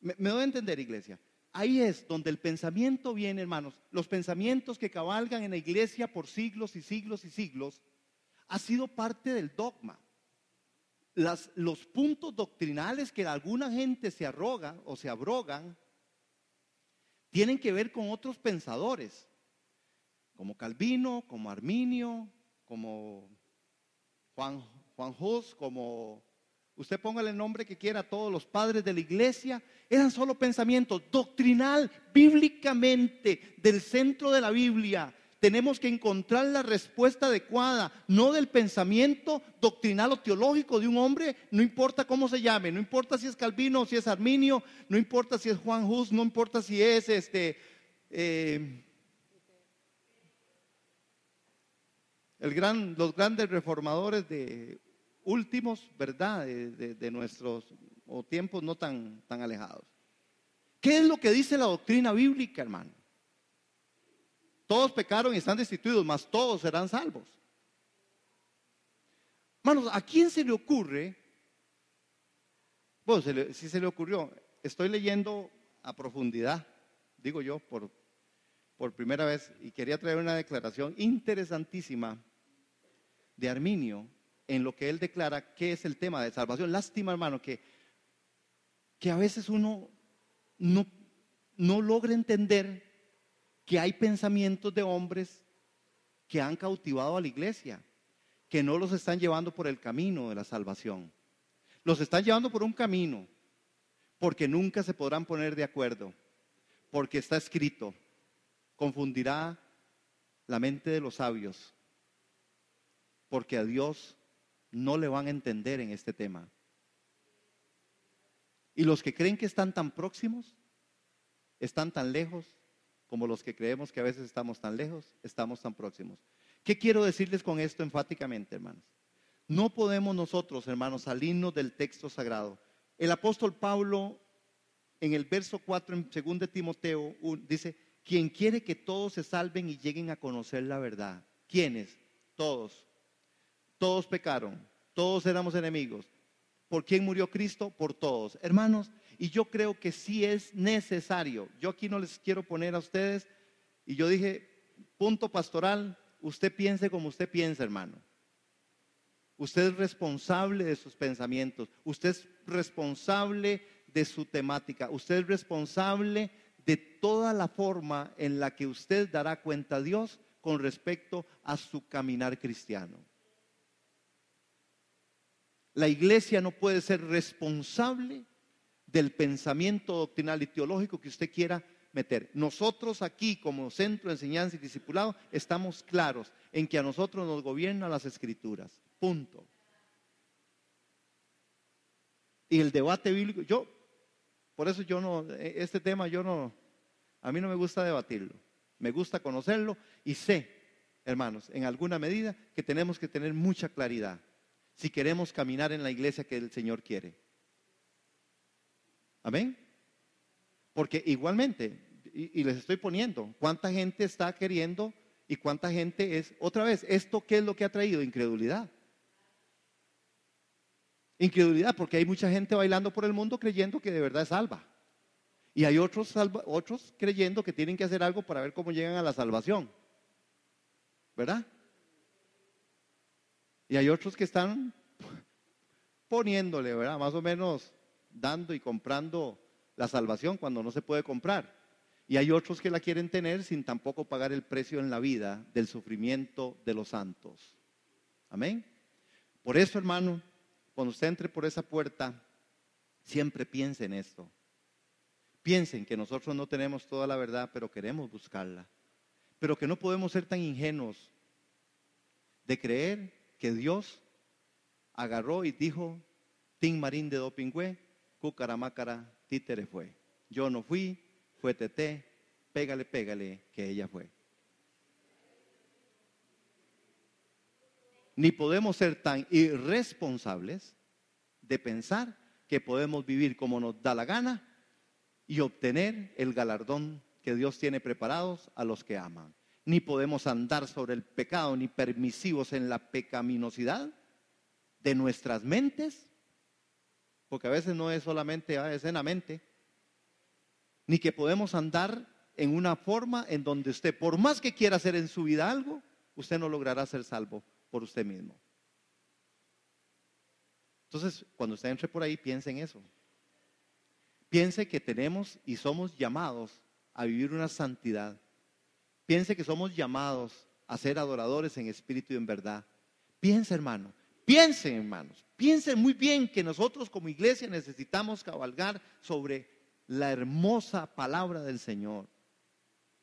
¿Me doy a entender, iglesia? Ahí es donde el pensamiento viene, hermanos. Los pensamientos que cabalgan en la iglesia por siglos y siglos y siglos ha sido parte del dogma. Los puntos doctrinales que alguna gente se arroga o se abrogan tienen que ver con otros pensadores, como Calvino, como Arminio, como Juan Hus, como usted póngale el nombre que quiera a todos los padres de la iglesia. Eran solo pensamientos doctrinal, bíblicamente, del centro de la Biblia. Tenemos que encontrar la respuesta adecuada, no del pensamiento doctrinal o teológico de un hombre, no importa cómo se llame, no importa si es Calvino o si es Arminio, no importa si es Juan Hus, no importa si es los grandes reformadores de últimos, ¿verdad? De nuestros tiempos no tan alejados. ¿Qué es lo que dice la doctrina bíblica, hermano? Todos pecaron y están destituidos, mas todos serán salvos. Hermanos, ¿a quién se le ocurre? Bueno, si se le ocurrió, estoy leyendo a profundidad, digo yo, por primera vez, y quería traer una declaración interesantísima de Arminio en lo que él declara que es el tema de salvación. Lástima, hermano, que a veces uno no logra entender que hay pensamientos de hombres que han cautivado a la iglesia, que no los están llevando por el camino de la salvación. Los están llevando por un camino, porque nunca se podrán poner de acuerdo, porque está escrito, confundirá la mente de los sabios, porque a Dios no le van a entender en este tema. Y los que creen que están tan próximos, están tan lejos, como los que creemos que a veces estamos tan lejos, estamos tan próximos. ¿Qué quiero decirles con esto enfáticamente, hermanos? No podemos nosotros, hermanos, salirnos del texto sagrado. El apóstol Pablo, en el verso 4, en 2 de Timoteo, dice: quien quiere que todos se salven y lleguen a conocer la verdad. ¿Quiénes? Todos. Todos pecaron, todos éramos enemigos. ¿Por quién murió Cristo? Por todos. Hermanos, y yo creo que sí es necesario. Yo aquí no les quiero poner a ustedes, y yo dije, punto pastoral, usted piense como usted piensa, hermano. Usted es responsable de sus pensamientos, usted es responsable de su temática, usted es responsable de toda la forma en la que usted dará cuenta a Dios con respecto a su caminar cristiano. La iglesia no puede ser responsable del pensamiento doctrinal y teológico que usted quiera meter. Nosotros aquí como Centro de Enseñanza y Discipulado estamos claros en que a nosotros nos gobiernan las Escrituras. Punto. Y el debate bíblico, por eso este tema a mí no me gusta debatirlo. Me gusta conocerlo y sé, hermanos, en alguna medida que tenemos que tener mucha claridad si queremos caminar en la iglesia que el Señor quiere. Amén. Porque igualmente, y les estoy poniendo, ¿cuánta gente está queriendo y cuánta gente es? Otra vez, ¿esto qué es lo que ha traído? Incredulidad. Incredulidad, porque hay mucha gente bailando por el mundo creyendo que de verdad es salva. Y hay otros creyendo que tienen que hacer algo para ver cómo llegan a la salvación. ¿Verdad? Y hay otros que están poniéndole, ¿verdad? Más o menos dando y comprando la salvación cuando no se puede comprar. Y hay otros que la quieren tener sin tampoco pagar el precio en la vida del sufrimiento de los santos. Amén. Por eso, hermano, cuando usted entre por esa puerta, siempre piense en esto. Piensen que nosotros no tenemos toda la verdad, pero queremos buscarla. Pero que no podemos ser tan ingenuos de creer que Dios agarró y dijo: Tin Marín de Dopingüe, Cucaramácara, títere fue. Yo no fui, fue Tete, pégale, que ella fue. Ni podemos ser tan irresponsables de pensar que podemos vivir como nos da la gana y obtener el galardón que Dios tiene preparados a los que aman. Ni podemos andar sobre el pecado, ni permisivos en la pecaminosidad de nuestras mentes, porque a veces no es solamente, es en la mente. Ni que podemos andar en una forma en donde usted, por más que quiera hacer en su vida algo, usted no logrará ser salvo por usted mismo. Entonces, cuando usted entre por ahí, piense en eso. Piense que tenemos y somos llamados a vivir una santidad. Piense que somos llamados a ser adoradores en espíritu y en verdad. Piense, hermano. Piensen, hermanos, piensen muy bien que nosotros como iglesia necesitamos cabalgar sobre la hermosa palabra del Señor.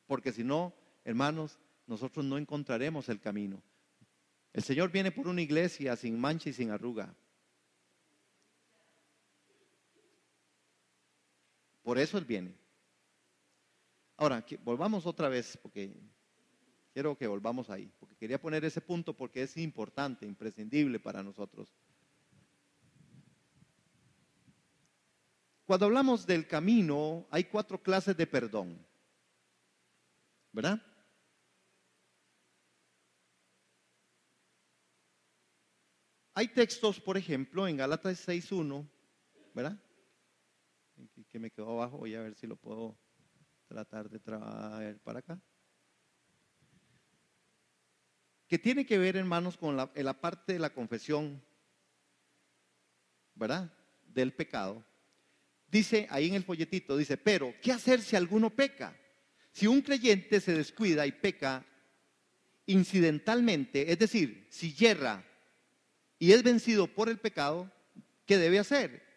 Porque si no, hermanos, nosotros no encontraremos el camino. El Señor viene por una iglesia sin mancha y sin arruga. Por eso Él viene. Ahora, volvamos otra vez, porque quiero que volvamos ahí, porque quería poner ese punto porque es importante, imprescindible para nosotros. Cuando hablamos del camino, hay 4 clases de perdón, ¿verdad? Hay textos, por ejemplo, en Gálatas 6:1, ¿verdad? Que me quedó abajo, voy a ver si lo puedo tratar de traer para acá. Que tiene que ver, hermanos, con la parte de la confesión, ¿verdad? Del pecado. Dice ahí en el folletito, dice: pero, ¿qué hacer si alguno peca? Si un creyente se descuida y peca incidentalmente, es decir, si yerra y es vencido por el pecado, ¿qué debe hacer?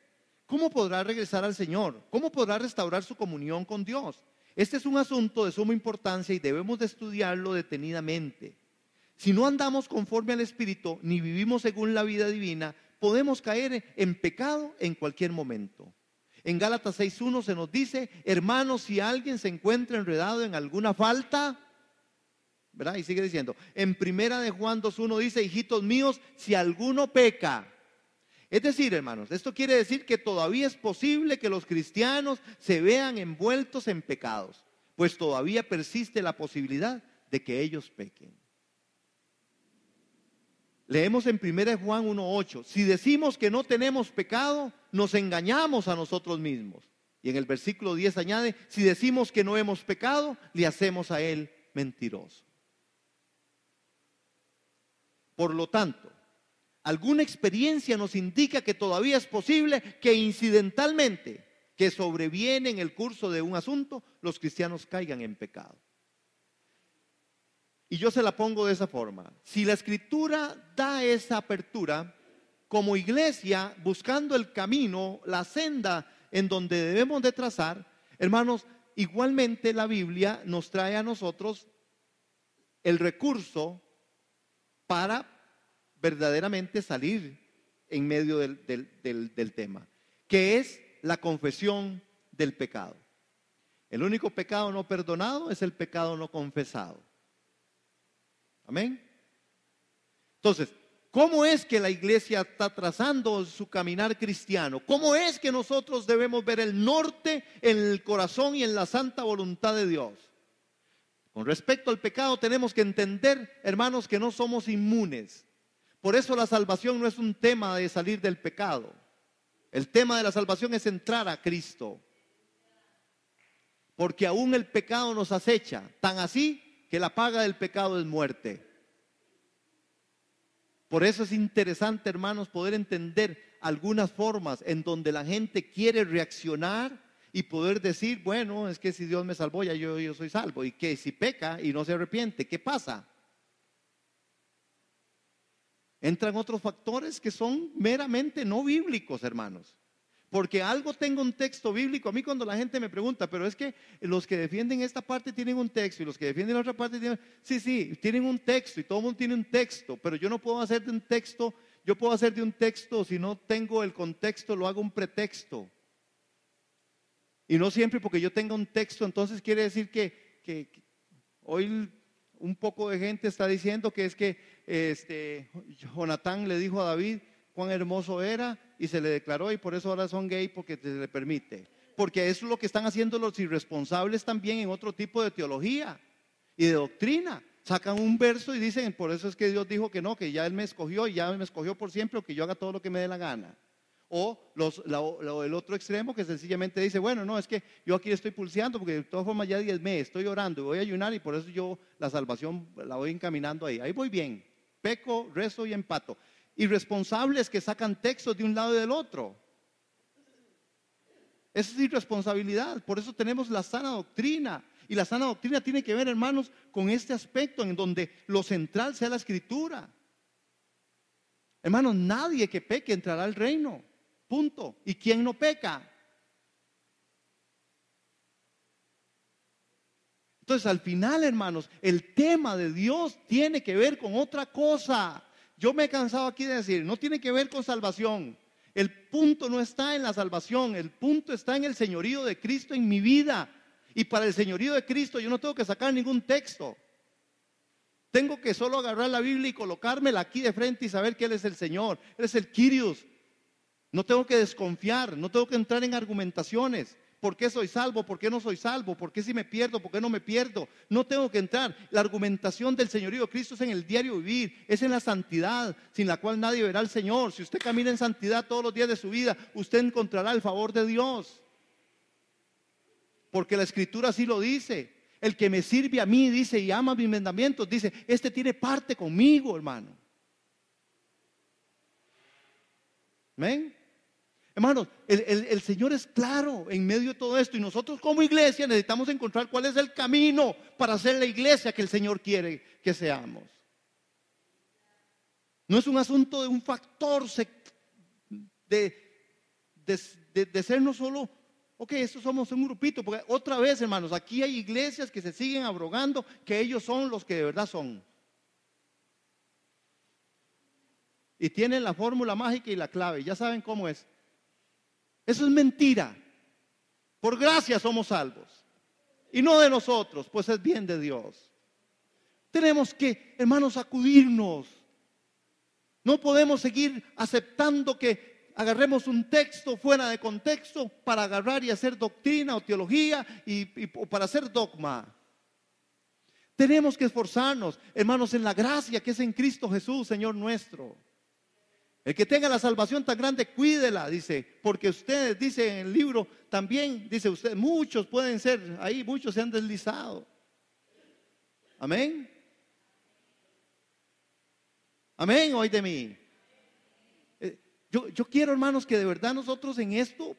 ¿Cómo podrá regresar al Señor? ¿Cómo podrá restaurar su comunión con Dios? Este es un asunto de suma importancia y debemos de estudiarlo detenidamente. Si no andamos conforme al Espíritu, ni vivimos según la vida divina, podemos caer en pecado en cualquier momento. En Gálatas 6:1 se nos dice: hermanos, si alguien se encuentra enredado en alguna falta, ¿verdad? Y sigue diciendo. En primera de Juan 2:1 dice: hijitos míos, si alguno peca. Es decir, hermanos, esto quiere decir que todavía es posible que los cristianos se vean envueltos en pecados, pues todavía persiste la posibilidad de que ellos pequen. Leemos en 1 Juan 1:8: si decimos que no tenemos pecado, nos engañamos a nosotros mismos. Y en el versículo 10 añade: si decimos que no hemos pecado, le hacemos a él mentiroso. Por lo tanto, alguna experiencia nos indica que todavía es posible que incidentalmente, que sobreviene en el curso de un asunto, los cristianos caigan en pecado. Y yo se la pongo de esa forma: si la Escritura da esa apertura, como iglesia, buscando el camino, la senda en donde debemos de trazar, hermanos, igualmente la Biblia nos trae a nosotros el recurso para verdaderamente salir en medio del tema, que es la confesión del pecado. El único pecado no perdonado es el pecado no confesado. Amén. Entonces, ¿cómo es que la iglesia está trazando su caminar cristiano? ¿Cómo es que nosotros debemos ver el norte en el corazón y en la santa voluntad de Dios? Con respecto al pecado tenemos que entender, hermanos, que no somos inmunes. Por eso la salvación no es un tema de salir del pecado. El tema de la salvación es entrar a Cristo. Porque aún el pecado nos acecha, tan así que la paga del pecado es muerte. Por eso es interesante, hermanos, poder entender algunas formas en donde la gente quiere reaccionar y poder decir: bueno, es que si Dios me salvó, ya yo soy salvo. Y que si peca y no se arrepiente, ¿qué pasa? Entran otros factores que son meramente no bíblicos, hermanos. Porque algo tengo un texto bíblico. A mí cuando la gente me pregunta: pero es que los que defienden esta parte tienen un texto y los que defienden la otra parte tienen... Sí, tienen un texto y todo el mundo tiene un texto, pero yo no puedo hacer de un texto, yo puedo hacer de un texto, si no tengo el contexto, lo hago un pretexto. Y no siempre porque yo tenga un texto, entonces quiere decir que hoy un poco de gente está diciendo que es que Jonatán le dijo a David cuán hermoso era y se le declaró, y por eso ahora son gay porque se le permite. Porque eso es lo que están haciendo los irresponsables también en otro tipo de teología y de doctrina. Sacan un verso y dicen: por eso es que Dios dijo que no, que ya Él me escogió y ya me escogió por siempre, o que yo haga todo lo que me dé la gana. O el otro extremo que sencillamente dice: bueno, no, es que yo aquí estoy pulseando porque de todas formas ya diezmé, estoy orando y voy a ayunar y por eso yo la salvación la voy encaminando ahí voy bien, peco, rezo y empato. Irresponsables que sacan textos de un lado y del otro. Eso es irresponsabilidad. Por eso tenemos la sana doctrina. Y la sana doctrina tiene que ver, hermanos, con este aspecto en donde lo central sea la Escritura. Hermanos, nadie que peque entrará al reino. Punto. ¿Y quién no peca? Entonces, al final, hermanos, el tema de Dios tiene que ver con otra cosa. Yo me he cansado aquí de decir: no tiene que ver con salvación. El punto no está en la salvación, el punto está en el señorío de Cristo en mi vida. Y para el señorío de Cristo yo no tengo que sacar ningún texto. Tengo que solo agarrar la Biblia y colocármela aquí de frente y saber que Él es el Señor, Él es el Kyrios. No tengo que desconfiar, no tengo que entrar en argumentaciones. ¿Por qué soy salvo? ¿Por qué no soy salvo? ¿Por qué si me pierdo? ¿Por qué no me pierdo? No tengo que entrar. La argumentación del señorío de Cristo es en el diario vivir, es en la santidad, sin la cual nadie verá al Señor. Si usted camina en santidad todos los días de su vida, usted encontrará el favor de Dios. Porque la Escritura así lo dice. El que me sirve a mí, dice, y ama mis mandamientos, dice, este tiene parte conmigo, hermano. ¿Amén? Hermanos, el Señor es claro en medio de todo esto, y nosotros como iglesia necesitamos encontrar cuál es el camino para ser la iglesia que el Señor quiere que seamos. No es un asunto de un factor de ser no solo Ok, estos somos un grupito, porque otra vez, hermanos, aquí hay iglesias que se siguen abrogando que ellos son los que de verdad son. Y tienen la fórmula mágica y la clave, ya saben cómo es. Eso es mentira. Por gracia somos salvos. Y no de nosotros, pues es bien de Dios. Tenemos que, hermanos, sacudirnos. No podemos seguir aceptando que agarremos un texto fuera de contexto para agarrar y hacer doctrina o teología o para hacer dogma. Tenemos que esforzarnos, hermanos, en la gracia que es en Cristo Jesús, Señor nuestro. El que tenga la salvación tan grande, cuídela, dice, porque ustedes, dice en el libro, también, dice usted, muchos pueden ser, ahí muchos se han deslizado. Amén. Amén, oí de mí. Yo quiero, hermanos, que de verdad nosotros en esto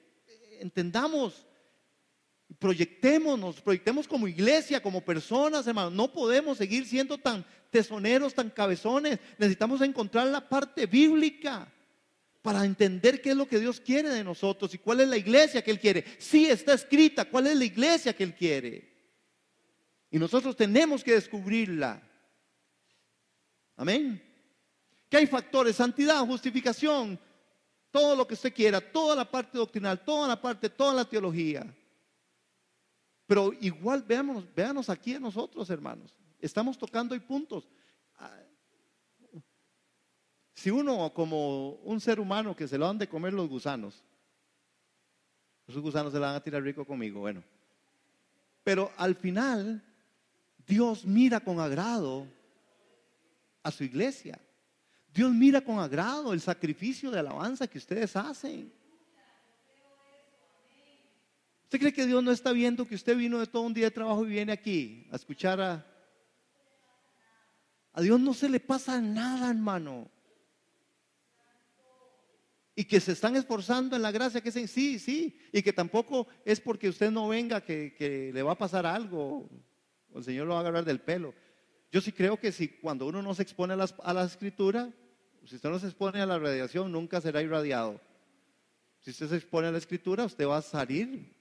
entendamos, proyectemos como iglesia, como personas, hermanos. No podemos seguir siendo tan tesoneros, tan cabezones. Necesitamos encontrar la parte bíblica para entender qué es lo que Dios quiere de nosotros y cuál es la iglesia que Él quiere. Sí, está escrita cuál es la iglesia que Él quiere. Y nosotros tenemos que descubrirla. Amén. Que hay factores: santidad, justificación, todo lo que usted quiera, toda la parte doctrinal, toda la teología. Pero igual véanos aquí a nosotros, hermanos. Estamos tocando hoy puntos. Si uno, como un ser humano que se lo han de comer los gusanos, esos gusanos se la van a tirar rico conmigo, bueno. Pero al final, Dios mira con agrado a su iglesia. Dios mira con agrado el sacrificio de alabanza que ustedes hacen. ¿Usted cree que Dios no está viendo que usted vino de todo un día de trabajo y viene aquí a escuchar a Dios? No se le pasa nada, hermano. Y que se están esforzando en la gracia que es en sí. Y que tampoco es porque usted no venga que le va a pasar algo o el Señor lo va a agarrar del pelo. Yo sí creo que si cuando uno no se expone a la escritura, si usted no se expone a la radiación, nunca será irradiado. Si usted se expone a la escritura, usted va a salir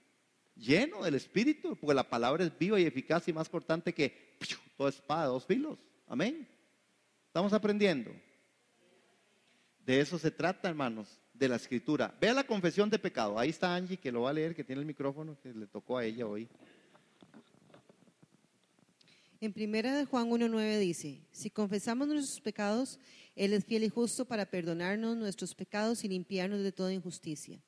lleno del Espíritu, porque la palabra es viva y eficaz y más cortante que toda espada de dos filos. Amén. Estamos aprendiendo. De eso se trata, hermanos, de la escritura. Vea la confesión de pecado. Ahí está Angie, que lo va a leer, que tiene el micrófono, que le tocó a ella hoy. En 1 Juan 1:9 dice: si confesamos nuestros pecados, Él es fiel y justo para perdonarnos nuestros pecados y limpiarnos de toda injusticia.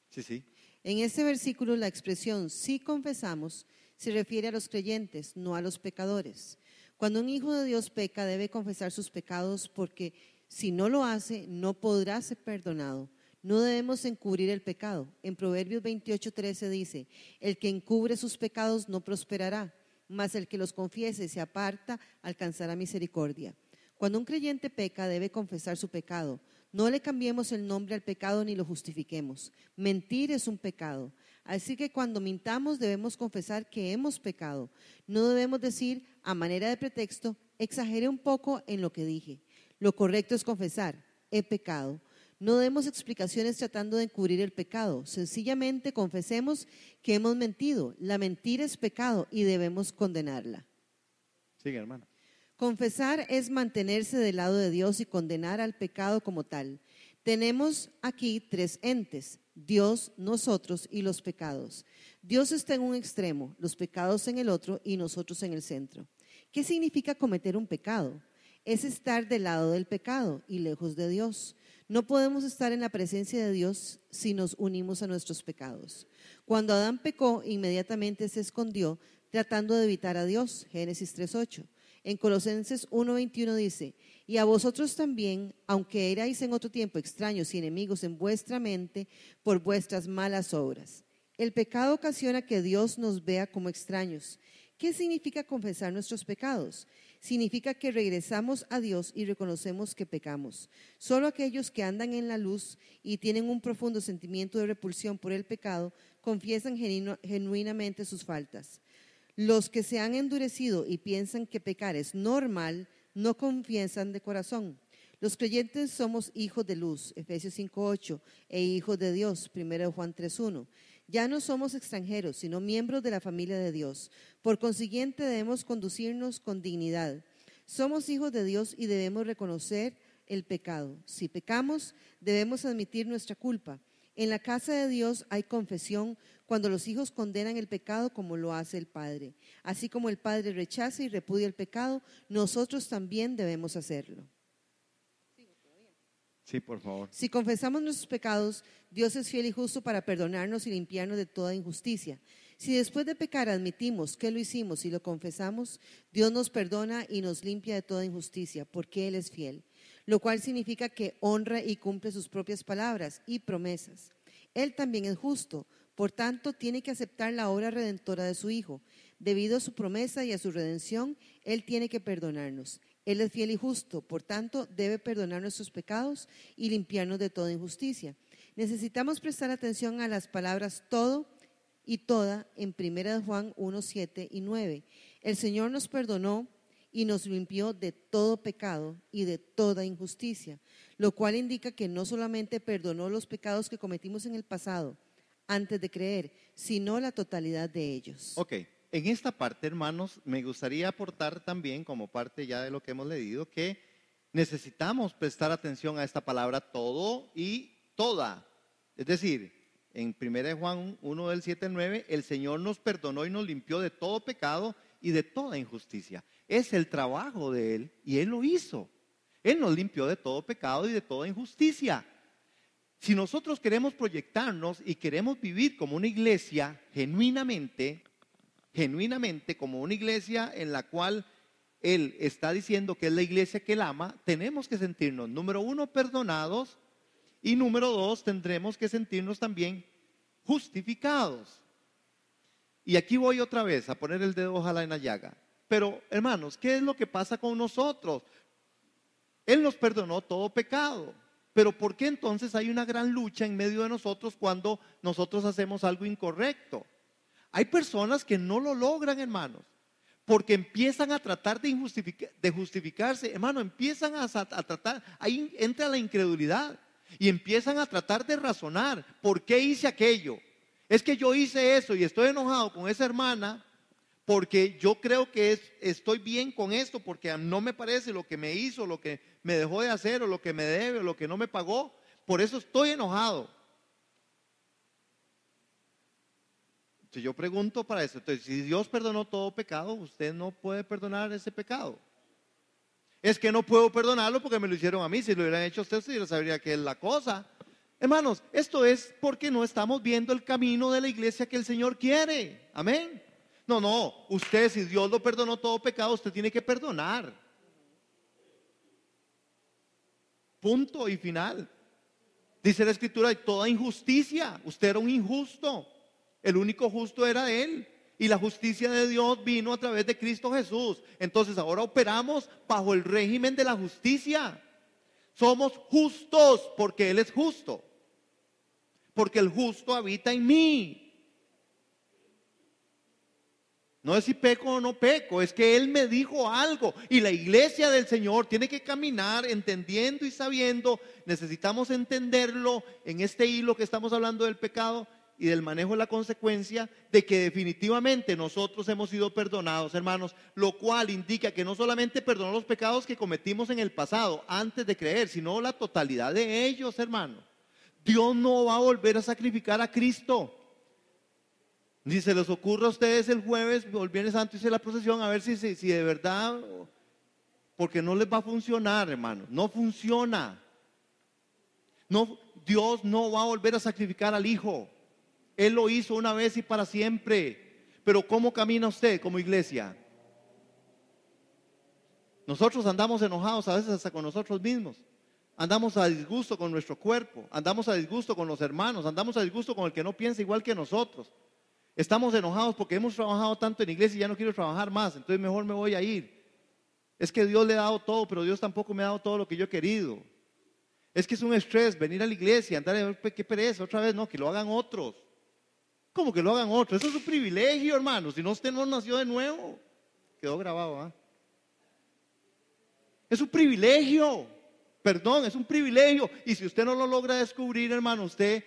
Sí. En este versículo la expresión si confesamos se refiere a los creyentes, no a los pecadores. Cuando un hijo de Dios peca, debe confesar sus pecados, porque si no lo hace, no podrá ser perdonado. No debemos encubrir el pecado. En Proverbios 28:13 dice: el que encubre sus pecados no prosperará, mas el que los confiese y se aparta alcanzará misericordia. Cuando un creyente peca, debe confesar su pecado. No le cambiemos el nombre al pecado ni lo justifiquemos. Mentir es un pecado. Así que cuando mintamos debemos confesar que hemos pecado. No debemos decir a manera de pretexto: exageré un poco en lo que dije. Lo correcto es confesar: he pecado. No demos explicaciones tratando de encubrir el pecado. Sencillamente confesemos que hemos mentido. La mentira es pecado y debemos condenarla. Sigue, hermano. Confesar es mantenerse del lado de Dios y condenar al pecado como tal. Tenemos aquí tres entes: Dios, nosotros y los pecados. Dios está en un extremo, los pecados en el otro y nosotros en el centro. ¿Qué significa cometer un pecado? Es estar del lado del pecado y lejos de Dios. No podemos estar en la presencia de Dios si nos unimos a nuestros pecados. Cuando Adán pecó, inmediatamente se escondió tratando de evitar a Dios. Génesis 3:8. En Colosenses 1:21 dice: y a vosotros también, aunque erais en otro tiempo extraños y enemigos en vuestra mente por vuestras malas obras. El pecado ocasiona que Dios nos vea como extraños. ¿Qué significa confesar nuestros pecados? Significa que regresamos a Dios y reconocemos que pecamos. Solo aquellos que andan en la luz y tienen un profundo sentimiento de repulsión por el pecado confiesan genuinamente sus faltas. Los que se han endurecido y piensan que pecar es normal no confiesan de corazón. Los creyentes somos hijos de luz, Efesios 5:8, e hijos de Dios, 1 Juan 3:1. Ya no somos extranjeros, sino miembros de la familia de Dios. Por consiguiente, debemos conducirnos con dignidad. Somos hijos de Dios y debemos reconocer el pecado. Si pecamos, debemos admitir nuestra culpa. En la casa de Dios hay confesión cuando los hijos condenan el pecado como lo hace el Padre. Así como el Padre rechaza y repudia el pecado, nosotros también debemos hacerlo. Sí, por favor. Si confesamos nuestros pecados, Dios es fiel y justo para perdonarnos y limpiarnos de toda injusticia. Si después de pecar admitimos que lo hicimos y lo confesamos, Dios nos perdona y nos limpia de toda injusticia, porque Él es fiel. Lo cual significa que honra y cumple sus propias palabras y promesas. Él también es justo, por tanto tiene que aceptar la obra redentora de su Hijo. Debido a su promesa y a su redención, Él tiene que perdonarnos. Él es fiel y justo, por tanto debe perdonar nuestros pecados y limpiarnos de toda injusticia. Necesitamos prestar atención a las palabras todo y toda en 1 Juan 1, 7 y 9. El Señor nos perdonó y nos limpió de todo pecado y de toda injusticia, lo cual indica que no solamente perdonó los pecados que cometimos en el pasado antes de creer, sino la totalidad de ellos. Ok, en esta parte, hermanos, me gustaría aportar también, como parte ya de lo que hemos leído, que necesitamos prestar atención a esta palabra todo y toda. Es decir, en 1 Juan 1 del 7 al 9, el Señor nos perdonó y nos limpió de todo pecado y de toda injusticia. Es el trabajo de Él y Él lo hizo. Él nos limpió de todo pecado y de toda injusticia. Si nosotros queremos proyectarnos y queremos vivir como una iglesia genuinamente como una iglesia en la cual Él está diciendo que es la iglesia que Él ama, tenemos que sentirnos, número uno, perdonados, y número dos, tendremos que sentirnos también justificados. Y aquí voy otra vez a poner el dedo ojalá en la llaga. Pero hermanos, ¿qué es lo que pasa con nosotros? Él nos perdonó todo pecado. Pero ¿por qué entonces hay una gran lucha en medio de nosotros cuando nosotros hacemos algo incorrecto? Hay personas que no lo logran, hermanos, porque empiezan a tratar de justificarse. Hermano, empiezan a tratar, ahí entra la incredulidad y empiezan a tratar de razonar. ¿Por qué hice aquello? Es que yo hice eso y estoy enojado con esa hermana porque yo creo que estoy bien con esto, porque no me parece lo que me hizo, lo que me dejó de hacer, o lo que me debe, o lo que no me pagó. Por eso estoy enojado. Entonces yo pregunto para eso. Entonces, si Dios perdonó todo pecado, usted no puede perdonar ese pecado. Es que no puedo perdonarlo porque me lo hicieron a mí. Si lo hubieran hecho a usted, usted sabría qué es la cosa. Hermanos, esto es porque no estamos viendo el camino de la iglesia que el Señor quiere. Amén. No, usted, si Dios lo perdonó todo pecado, usted tiene que perdonar. Punto y final. Dice la Escritura, de toda injusticia, usted era un injusto. El único justo era Él. Y la justicia de Dios vino a través de Cristo Jesús. Entonces ahora operamos bajo el régimen de la justicia. Somos justos porque Él es justo. Porque el justo habita en mí. No es si peco o no peco, es que Él me dijo algo. Y la iglesia del Señor tiene que caminar entendiendo y sabiendo. Necesitamos entenderlo en este hilo que estamos hablando del pecado y del manejo de la consecuencia de que definitivamente nosotros hemos sido perdonados, hermanos, lo cual indica que no solamente perdonó los pecados que cometimos en el pasado antes de creer, sino la totalidad de ellos, hermanos. Dios no va a volver a sacrificar a Cristo. Ni se les ocurra a ustedes el jueves o el Viernes Santo hice la procesión a ver si de verdad, porque no les va a funcionar, hermanos, no funciona. No, Dios no va a volver a sacrificar al Hijo. Él lo hizo una vez y para siempre. Pero ¿cómo camina usted como iglesia? Nosotros andamos enojados a veces hasta con nosotros mismos. Andamos a disgusto con nuestro cuerpo. Andamos a disgusto con los hermanos. Andamos a disgusto con el que no piensa igual que nosotros. Estamos enojados porque hemos trabajado tanto en iglesia y ya no quiero trabajar más. Entonces mejor me voy a ir. Es que Dios le ha dado todo, pero Dios tampoco me ha dado todo lo que yo he querido. Es que es un estrés venir a la iglesia, andar a ver qué pereza otra vez. No, que lo hagan otros. ¿Cómo que lo hagan otros? Eso es un privilegio, hermano. Si no, usted no nació de nuevo. Quedó grabado, ¿ah? Es un privilegio. Perdón, es un privilegio. Y si usted no lo logra descubrir, hermano, usted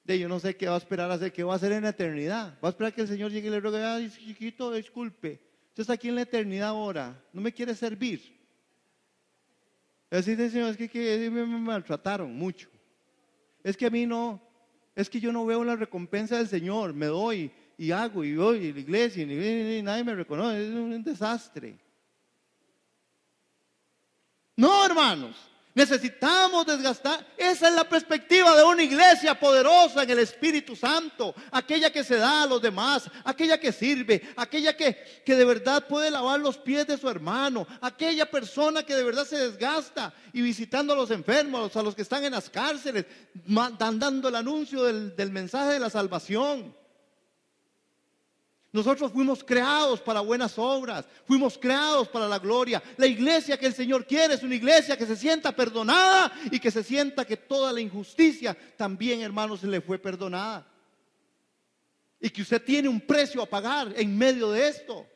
Yo no sé qué va a esperar a hacer, qué va a hacer en la eternidad. Va a esperar que el Señor llegue y le rogue, ay, chiquito, disculpe, usted está aquí en la eternidad ahora, no me quiere servir. Así de Señor, es que me maltrataron mucho. Es que a mí no, es que yo no veo la recompensa del Señor, me doy y hago y voy a la iglesia y nadie me reconoce, es un desastre. No, hermanos, necesitamos desgastar. Esa es la perspectiva de una iglesia poderosa en el Espíritu Santo, aquella que se da a los demás, aquella que sirve, aquella que de verdad puede lavar los pies de su hermano, aquella persona que de verdad se desgasta y visitando a los enfermos, a los que están en las cárceles, dando el anuncio del mensaje de la salvación. Nosotros fuimos creados para buenas obras, fuimos creados para la gloria. La iglesia que el Señor quiere es una iglesia que se sienta perdonada y que se sienta que toda la injusticia también, hermanos, se le fue perdonada. Y que usted tiene un precio a pagar en medio de esto.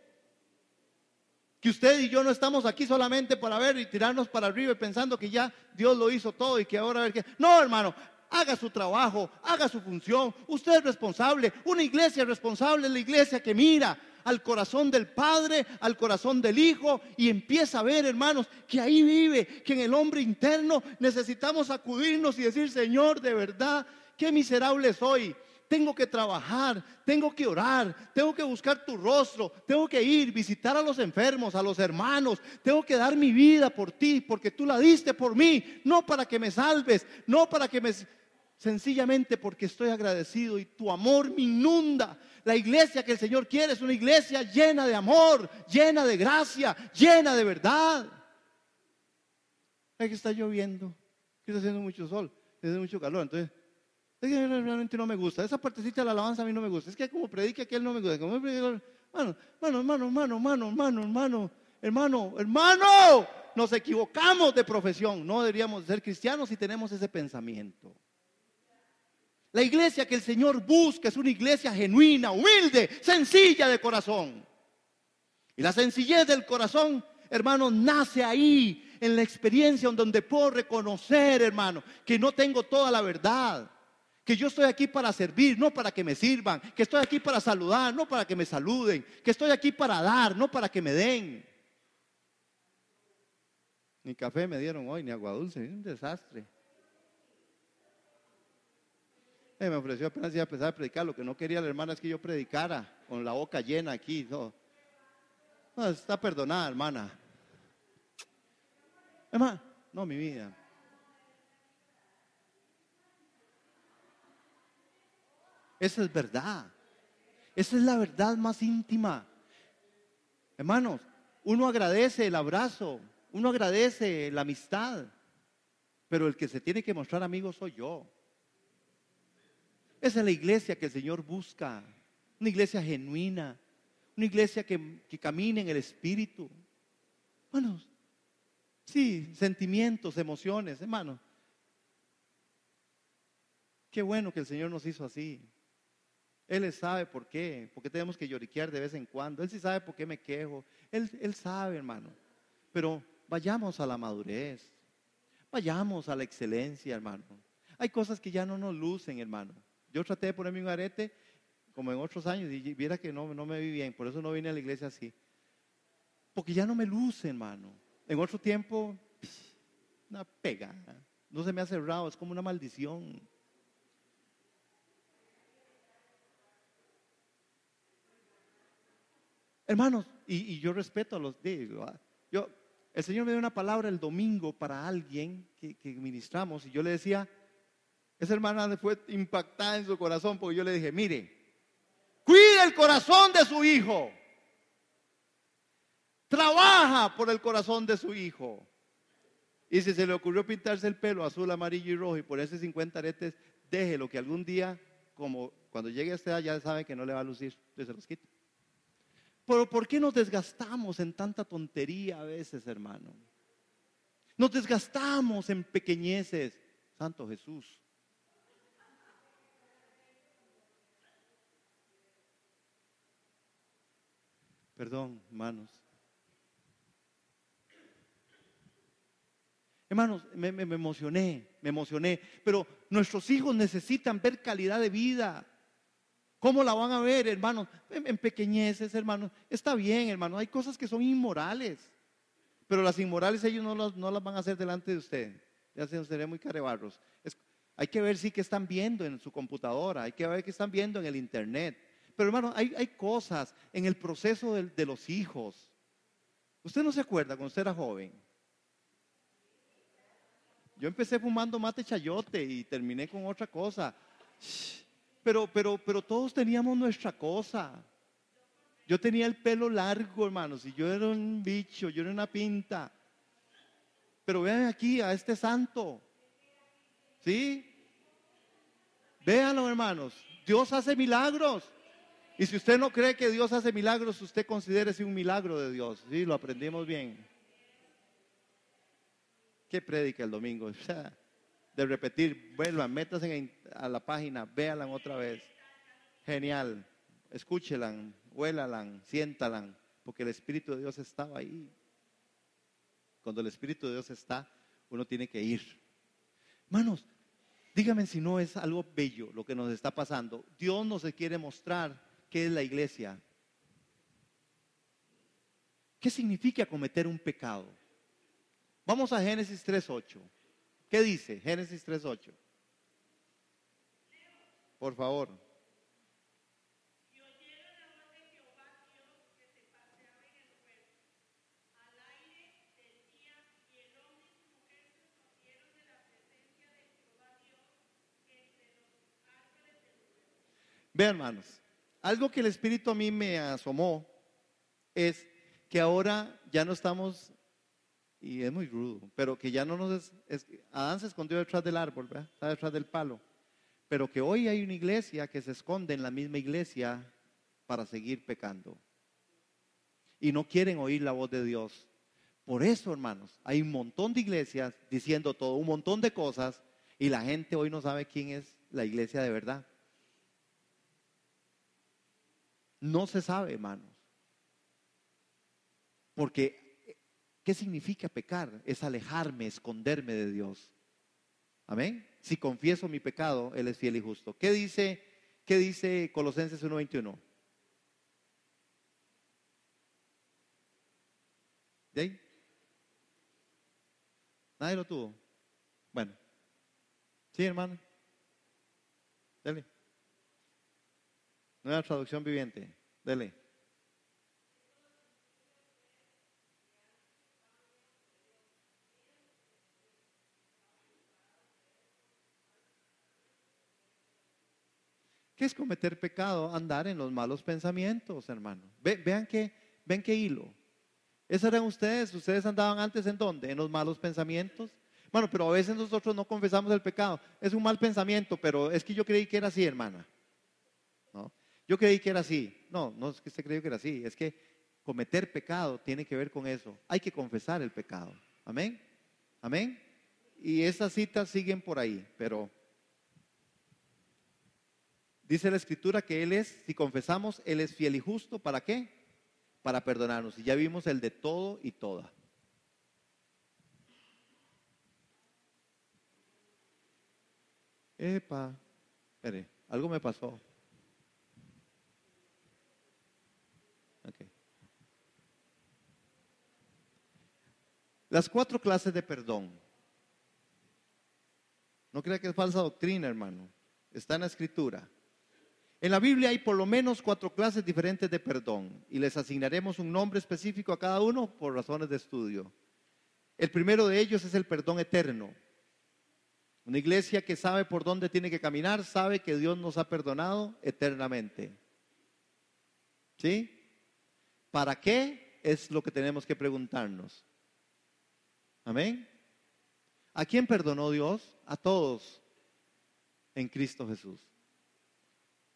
Que usted y yo no estamos aquí solamente para ver y tirarnos para arriba y pensando que ya Dios lo hizo todo y que ahora a ver qué. No, hermano. Haga su trabajo, haga su función. Usted es responsable. Una iglesia responsable es la iglesia que mira al corazón del Padre, al corazón del Hijo y empieza a ver, hermanos, que ahí vive, que en el hombre interno necesitamos sacudirnos y decir, Señor, de verdad, qué miserable soy. Tengo que trabajar, tengo que orar, tengo que buscar tu rostro, tengo que ir, visitar a los enfermos, a los hermanos, tengo que dar mi vida por ti, porque tú la diste por mí, no para que me salves, no para que me... Sencillamente porque estoy agradecido y tu amor me inunda. La iglesia que el Señor quiere es una iglesia llena de amor, llena de gracia, llena de verdad. Es que está lloviendo, que está haciendo mucho sol, hace mucho calor, entonces es que realmente no me gusta. Esa partecita de la alabanza a mí no me gusta. Es que como predica aquel no me gusta. Como hermano, nos equivocamos de profesión. No deberíamos ser cristianos si tenemos ese pensamiento. La iglesia que el Señor busca es una iglesia genuina, humilde, sencilla de corazón. Y la sencillez del corazón, hermano, nace ahí, en la experiencia donde puedo reconocer, hermano, que no tengo toda la verdad. Que yo estoy aquí para servir, no para que me sirvan. Que estoy aquí para saludar, no para que me saluden. Que estoy aquí para dar, no para que me den. Ni café me dieron hoy, ni agua dulce, es un desastre. Me ofreció apenas iba a empezar a predicar. Lo que no quería la hermana es que yo predicara con la boca llena aquí. No, está perdonada, hermana. Hermana, no, mi vida. Esa es verdad. Esa es la verdad más íntima. Hermanos, uno agradece el abrazo, uno agradece la amistad, pero el que se tiene que mostrar amigo soy yo. Esa es la iglesia que el Señor busca, una iglesia genuina, una iglesia que camine en el Espíritu. Bueno, sí, sentimientos, emociones, hermano. Qué bueno que el Señor nos hizo así. Él sabe por qué tenemos que lloriquear de vez en cuando. Él sí sabe por qué me quejo. Él sabe, hermano. Pero vayamos a la madurez, vayamos a la excelencia, hermano. Hay cosas que ya no nos lucen, hermano. Yo traté de ponerme un arete como en otros años y viera que no me vi bien, por eso no vine a la iglesia así. Porque ya no me luce, hermano. En otro tiempo, una pega, no se me ha cerrado, es como una maldición. Hermanos, y yo respeto a los el Señor me dio una palabra el domingo para alguien que ministramos y yo le decía, esa hermana fue impactada en su corazón porque yo le dije, mire, cuide el corazón de su hijo, trabaja por el corazón de su hijo. Y si se le ocurrió pintarse el pelo azul, amarillo y rojo y ponerse 50 aretes, déjelo que algún día, como cuando llegue a esta edad ya sabe que no le va a lucir, entonces se los quita. Pero ¿por qué nos desgastamos en tanta tontería a veces, hermano? Nos desgastamos en pequeñeces. Santo Jesús. Perdón, hermanos. Hermanos, me emocioné. Pero nuestros hijos necesitan ver calidad de vida. ¿Cómo la van a ver, hermanos? En pequeñeces, hermanos. Está bien, hermanos. Hay cosas que son inmorales. Pero las inmorales ellos no las van a hacer delante de usted. Ya se sería muy carebarros. Hay que ver sí que están viendo en su computadora. Hay que ver qué están viendo en el internet. Pero hermanos, hay cosas en el proceso de los hijos. ¿Usted no se acuerda cuando usted era joven? Yo empecé fumando mate chayote y terminé con otra cosa. Pero todos teníamos nuestra cosa. Yo tenía el pelo largo, hermanos, y yo era un bicho, yo era una pinta. Pero vean aquí a este santo. ¿Sí? Véanlo, hermanos. Dios hace milagros. Y si usted no cree que Dios hace milagros, usted considérese un milagro de Dios. Sí, lo aprendimos bien. ¿Qué predica el domingo? O sea, de repetir, vuelvan, métanse a la página, véanla otra vez. Genial. Escúchenla, huélalan, siéntalan, porque el Espíritu de Dios estaba ahí. Cuando el Espíritu de Dios está, uno tiene que ir. Hermanos, díganme si no es algo bello lo que nos está pasando. Dios nos quiere mostrar qué es la iglesia. ¿Qué significa cometer un pecado? Vamos a Génesis 3:8. ¿Qué dice Génesis 3:8? Por favor. Vean, hermanos, algo que el Espíritu a mí me asomó es que ahora ya no estamos, y es muy rudo, pero que ya no Adán se escondió detrás del árbol, ¿verdad? Está detrás del palo, pero que hoy hay una iglesia que se esconde en la misma iglesia para seguir pecando y no quieren oír la voz de Dios. Por eso, hermanos, hay un montón de iglesias diciendo todo, un montón de cosas, y la gente hoy no sabe quién es la iglesia de verdad. No se sabe, hermanos. Porque, ¿qué significa pecar? Es alejarme, esconderme de Dios. Amén. Si confieso mi pecado, Él es fiel y justo. ¿Qué dice Colosenses 1:21? ¿De ahí? ¿Nadie lo tuvo? Bueno. Sí, hermano. Dele. Nueva traducción viviente. Dele. ¿Qué es cometer pecado? Andar en los malos pensamientos, hermano. Ven qué hilo. ¿Esos eran ustedes? ¿Ustedes andaban antes en dónde? En los malos pensamientos. Bueno, pero a veces nosotros no confesamos el pecado. Es un mal pensamiento, pero es que yo creí que era así, hermana. ¿No? Yo creí que era así. No es que usted creyó que era así. Es que cometer pecado tiene que ver con eso. Hay que confesar el pecado. Amén. Amén. Y esas citas siguen por ahí, pero dice la Escritura que Él es, si confesamos, Él es fiel y justo. ¿Para qué? Para perdonarnos. Y ya vimos el de todo y toda. Epa, espere, algo me pasó. Okay. Las 4 clases de perdón. No crea que es falsa doctrina, hermano. Está en la Escritura. En la Biblia hay por lo menos 4 clases diferentes de perdón y les asignaremos un nombre específico a cada uno por razones de estudio. El primero de ellos es el perdón eterno. Una iglesia que sabe por dónde tiene que caminar, sabe que Dios nos ha perdonado eternamente. ¿Sí? ¿Para qué? Es lo que tenemos que preguntarnos. Amén. ¿A quién perdonó Dios? A todos en Cristo Jesús.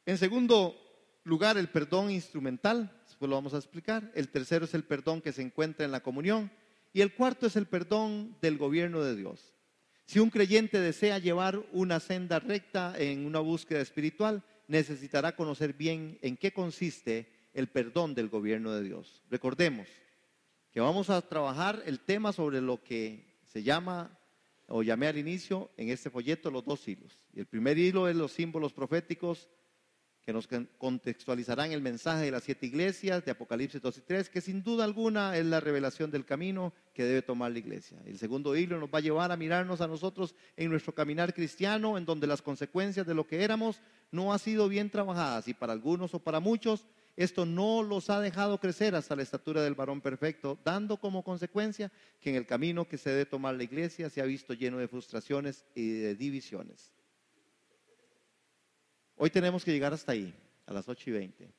En segundo lugar, el perdón instrumental, después lo vamos a explicar. El tercero es el perdón que se encuentra en la comunión. Y el cuarto es el perdón del gobierno de Dios. Si un creyente desea llevar una senda recta en una búsqueda espiritual, necesitará conocer bien en qué consiste el perdón del gobierno de Dios. Recordemos que vamos a trabajar el tema sobre lo que se llama o llamé al inicio, en este folleto los 2 hilos. Y el primer hilo es los símbolos proféticos que nos contextualizarán el mensaje de las 7 iglesias de Apocalipsis 2 y 3, que sin duda alguna es la revelación del camino que debe tomar la iglesia. El segundo hilo nos va a llevar a mirarnos a nosotros en nuestro caminar cristiano, en donde las consecuencias de lo que éramos no han sido bien trabajadas, y para algunos o para muchos esto no los ha dejado crecer hasta la estatura del varón perfecto, dando como consecuencia que en el camino que se debe tomar la iglesia se ha visto lleno de frustraciones y de divisiones. Hoy tenemos que llegar hasta ahí, a las 8:20.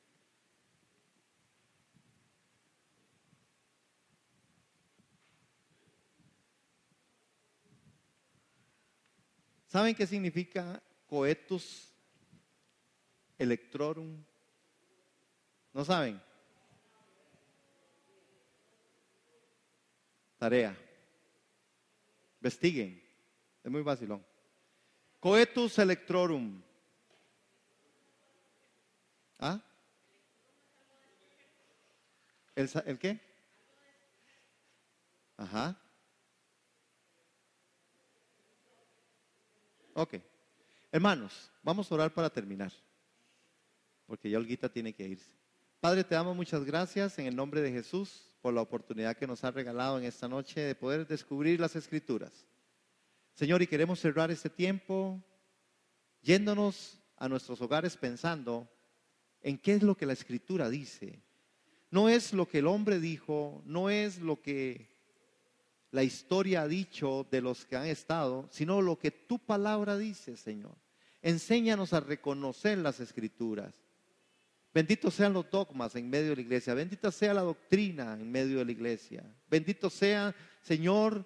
¿Saben qué significa coetus electrorum? ¿No saben? Tarea. Investiguen. Es muy vacilón. Coetus electrorum. ¿Ah? ¿El qué? Ajá. Ok. Hermanos, vamos a orar para terminar, porque ya Olguita tiene que irse. Padre, te damos muchas gracias en el nombre de Jesús por la oportunidad que nos has regalado en esta noche de poder descubrir las Escrituras. Señor, y queremos cerrar este tiempo yéndonos a nuestros hogares pensando en qué es lo que la Escritura dice. No es lo que el hombre dijo, no es lo que la historia ha dicho de los que han estado, sino lo que tu palabra dice, Señor. Enséñanos a reconocer las Escrituras. Benditos sean los dogmas en medio de la iglesia, bendita sea la doctrina en medio de la iglesia. Bendito sea, Señor,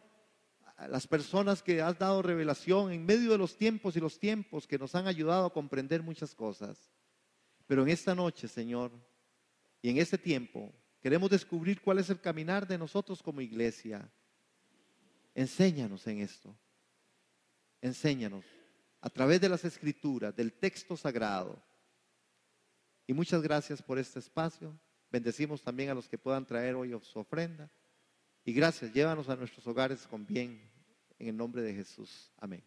las personas que has dado revelación en medio de los tiempos y los tiempos que nos han ayudado a comprender muchas cosas. Pero en esta noche, Señor, y en este tiempo, queremos descubrir cuál es el caminar de nosotros como iglesia. Enséñanos en esto. Enséñanos a través de las Escrituras, del texto sagrado. Y muchas gracias por este espacio. Bendecimos también a los que puedan traer hoy su ofrenda. Y gracias, llévanos a nuestros hogares con bien, en el nombre de Jesús. Amén.